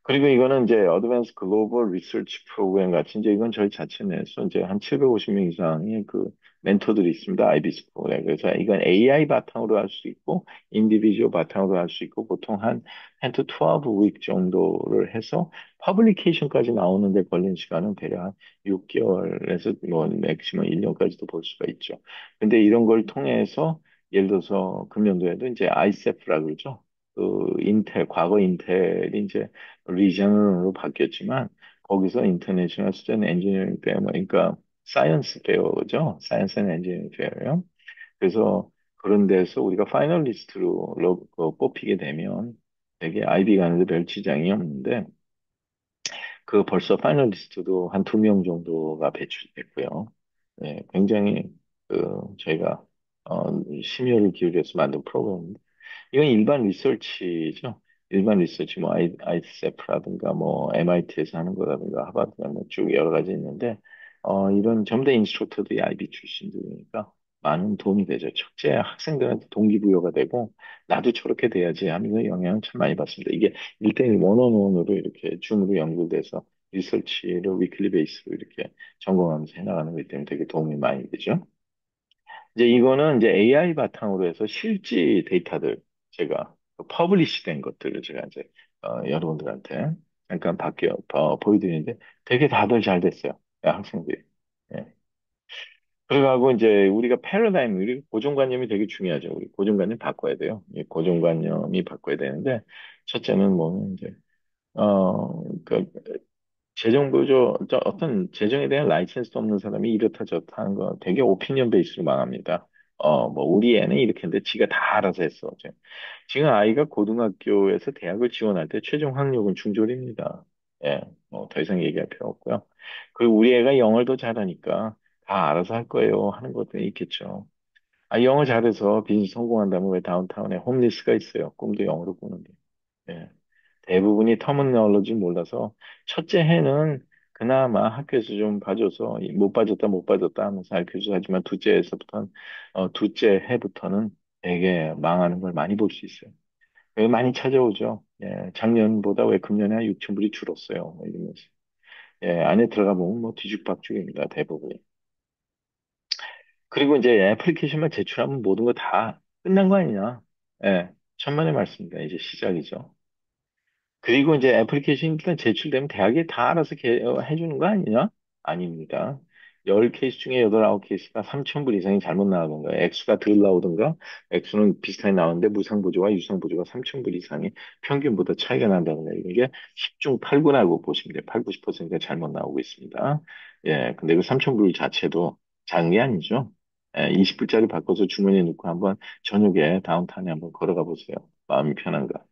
그리고 이거는 이제 어드밴스 글로벌 리서치 프로그램 같이 이제 이건 저희 자체 내에서 이제 한 750명 이상의 그 멘토들이 있습니다. IBC 프로그램. 그래서 이건 AI 바탕으로 할 수 있고 인디비주얼 바탕으로 할 수 있고 보통 한 10 to 12 정도를 해서 퍼블리케이션까지 나오는데 걸린 시간은 대략 한 6개월에서 뭐 맥시멈 1년까지도 볼 수가 있죠. 근데 이런 걸 통해서 예를 들어서 금년도에도 이제 ICEF라 그러죠. 그 인텔, 과거 인텔이 이제 리저널로 바뀌었지만 거기서 인터내셔널 스탠 엔지니어링 페어 그러니까 사이언스 페어죠. 사이언스 앤 엔지니어링 페어요. 그래서 그런 데서 우리가 파이널리스트로 뽑히게 되면 되게 아이비 가는데 별 지장이 없는데 그 벌써 파이널리스트도 한 두 명 정도가 배출됐고요. 네, 굉장히 저희가 심혈을 기울여서 만든 프로그램입니다. 이건 일반 리서치죠. 일반 리서치, 뭐, 아이세프라든가, 뭐, MIT에서 하는 거라든가, 하버드나 뭐쭉 여러 가지 있는데, 이런 전부 다 인스트럭터들이 IB 출신들이니까 많은 도움이 되죠. 첫째, 학생들한테 동기부여가 되고, 나도 저렇게 돼야지 하면서 영향을 참 많이 받습니다. 이게 1대1 원원원으로 이렇게 줌으로 연결돼서 리서치를 위클리 베이스로 이렇게 점검하면서 해나가는 거기 때문에 되게 도움이 많이 되죠. 이제 이거는 이제 AI 바탕으로 해서 실제 데이터들 제가 퍼블리시 된 것들을 제가 이제 여러분들한테 잠깐 보여드리는데 되게 다들 잘 됐어요. 학생들이. 예. 그래가고 이제 우리가 패러다임, 우리 고정관념이 되게 중요하죠. 우리 고정관념 바꿔야 돼요. 이 고정관념이 바꿔야 되는데 첫째는 뭐는 이제 그 재정부조 어떤 재정에 대한 라이센스 없는 사람이 이렇다 저렇다 하는 거 되게 오피니언 베이스로 망합니다. 뭐 우리 애는 이렇게 했는데 지가 다 알아서 했어. 지금 아이가 고등학교에서 대학을 지원할 때 최종 학력은 중졸입니다. 예, 뭐 더 이상 얘기할 필요 없고요. 그리고 우리 애가 영어를 더 잘하니까 다 알아서 할 거예요 하는 것도 있겠죠. 아, 영어 잘해서 비즈니스 성공한다면 왜 다운타운에 홈리스가 있어요? 꿈도 영어로 꾸는데. 예. 대부분이 터미널로지 몰라서 첫째 해는 그나마 학교에서 좀 봐줘서 못 봐줬다 못 봐줬다 하면서 알려줘 하지만 둘째 해부터는 되게 망하는 걸 많이 볼 수 있어요. 많이 찾아오죠. 예, 작년보다 왜 금년에 6천 불이 줄었어요. 뭐 이러면서. 예, 안에 들어가 보면 뭐 뒤죽박죽입니다. 대부분이. 그리고 이제 애플리케이션만 제출하면 모든 거 다 끝난 거 아니냐. 예, 천만의 말씀입니다. 이제 시작이죠. 그리고 이제 애플리케이션 일단 제출되면 대학이 다 알아서 해주는 거 아니냐? 아닙니다. 10케이스 중에 8, 9케이스가 3,000불 이상이 잘못 나오던가, 액수가 덜 나오던가, 액수는 비슷하게 나오는데 무상보조와 유상보조가 3,000불 이상이 평균보다 차이가 난다던가, 이게 10중 8구라고 보시면 돼요. 8, 90%가 잘못 나오고 있습니다. 예, 근데 그 3,000불 자체도 작은 게 아니죠. 예, 20불짜리 바꿔서 주머니에 넣고 한번 저녁에 다운타운에 한번 걸어가 보세요. 마음이 편한가.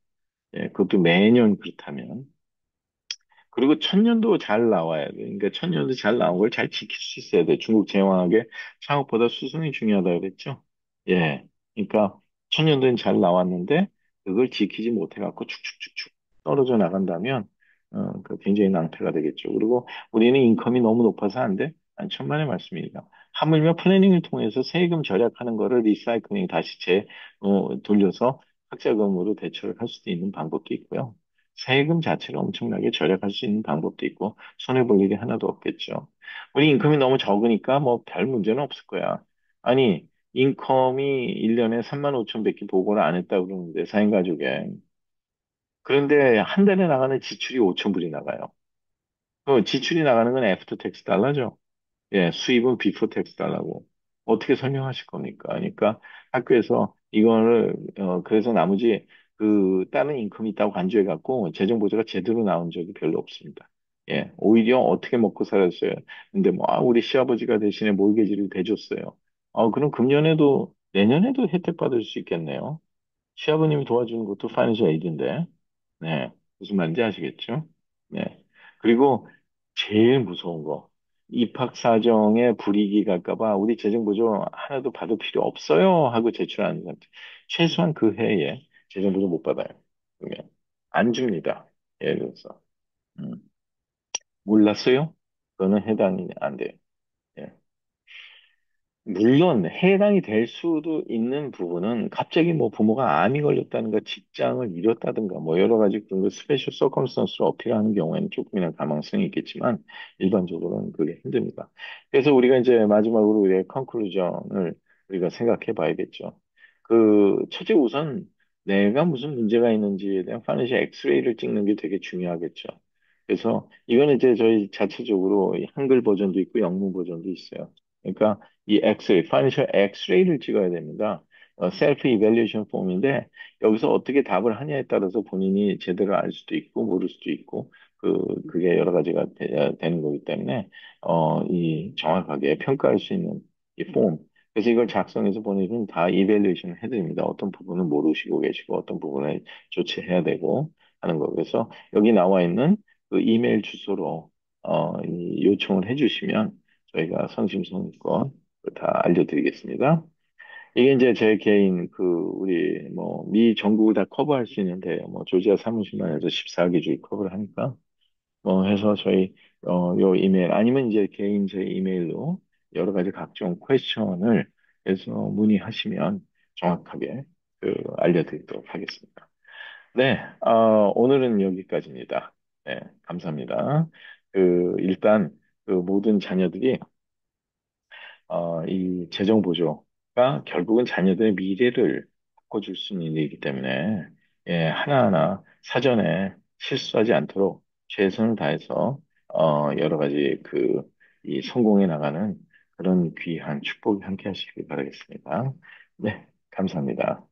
예, 그것도 매년 그렇다면. 그리고 천년도 잘 나와야 돼. 그러니까 천년도 잘 나온 걸 잘 지킬 수 있어야 돼. 중국 제왕하게 창업보다 수성이 중요하다고 그랬죠. 예. 그러니까 천년도는 잘 나왔는데 그걸 지키지 못해갖고 축축축축 떨어져 나간다면 그 굉장히 낭패가 되겠죠. 그리고 우리는 인컴이 너무 높아서 안 돼? 안 천만의 말씀입니다. 하물며 플래닝을 통해서 세금 절약하는 거를 리사이클링 다시 돌려서 학자금으로 대처를 할 수도 있는 방법도 있고요. 세금 자체를 엄청나게 절약할 수 있는 방법도 있고 손해볼 일이 하나도 없겠죠. 우리 인컴이 너무 적으니까 뭐 별 문제는 없을 거야. 아니 인컴이 1년에 3만 5천 밖에 보고를 안 했다고 그러는데 4인 가족에 그런데 한 달에 나가는 지출이 5천 불이 나가요. 그 지출이 나가는 건 애프터 텍스 달러죠. 예, 수입은 비포 텍스 달라고. 어떻게 설명하실 겁니까? 그러니까 학교에서 이거를, 그래서 나머지 다른 인컴이 있다고 간주해갖고 재정 보조가 제대로 나온 적이 별로 없습니다. 예, 오히려 어떻게 먹고 살았어요. 근데 뭐, 우리 시아버지가 대신에 몰개지를 대줬어요. 그럼 금년에도, 내년에도 혜택 받을 수 있겠네요. 시아버님이 도와주는 것도 파이낸셜 에이드인데, 네, 무슨 말인지 아시겠죠? 네. 그리고 제일 무서운 거. 입학 사정에 불이익이 갈까 봐 우리 재정보조 하나도 받을 필요 없어요 하고 제출하는 사람 최소한 그 해에 재정보조 못 받아요. 그러면 안 줍니다. 예를 들어서 음, 몰랐어요? 그거는 해당이 안 돼요. 예. 물론 해당이 될 수도 있는 부분은 갑자기 뭐 부모가 암이 걸렸다든가 직장을 잃었다든가 뭐 여러 가지 그런 거 스페셜 서컴스턴스로 어필하는 경우에는 조금이나 가망성이 있겠지만 일반적으로는 그게 힘듭니다. 그래서 우리가 이제 마지막으로 우리의 컨클루전을 우리가 생각해 봐야겠죠. 그 첫째 우선 내가 무슨 문제가 있는지에 대한 파이낸셜 엑스레이를 찍는 게 되게 중요하겠죠. 그래서 이거는 이제 저희 자체적으로 이 한글 버전도 있고 영문 버전도 있어요. 그러니까 이 엑스레이, 파이낸셜 엑스레이를 찍어야 됩니다. 셀프 이밸리에이션 폼인데 여기서 어떻게 답을 하냐에 따라서 본인이 제대로 알 수도 있고 모를 수도 있고 그게 여러 가지가 되는 거기 때문에 이 정확하게 평가할 수 있는 이 폼. 그래서 이걸 작성해서 본인은 다 이밸리에이션을 해드립니다. 어떤 부분은 모르시고 계시고 어떤 부분을 조치해야 되고 하는 거. 그래서 여기 나와 있는 그 이메일 주소로 이 요청을 해주시면 저희가 성심성의껏 다 알려드리겠습니다. 이게 이제 제 개인 우리 뭐 미 전국을 다 커버할 수 있는데 뭐 조지아 사무실만 해도 14개 주 커버를 하니까 뭐 해서 저희 요 이메일 아니면 이제 개인 제 이메일로 여러 가지 각종 퀘스천을 해서 문의하시면 정확하게 알려드리도록 하겠습니다. 네, 오늘은 여기까지입니다. 네, 감사합니다. 일단 모든 자녀들이 이 재정 보조가 결국은 자녀들의 미래를 바꿔줄 수 있는 일이기 때문에 예, 하나하나 사전에 실수하지 않도록 최선을 다해서 여러 가지 이 성공해 나가는 그런 귀한 축복이 함께 하시길 바라겠습니다. 네, 감사합니다.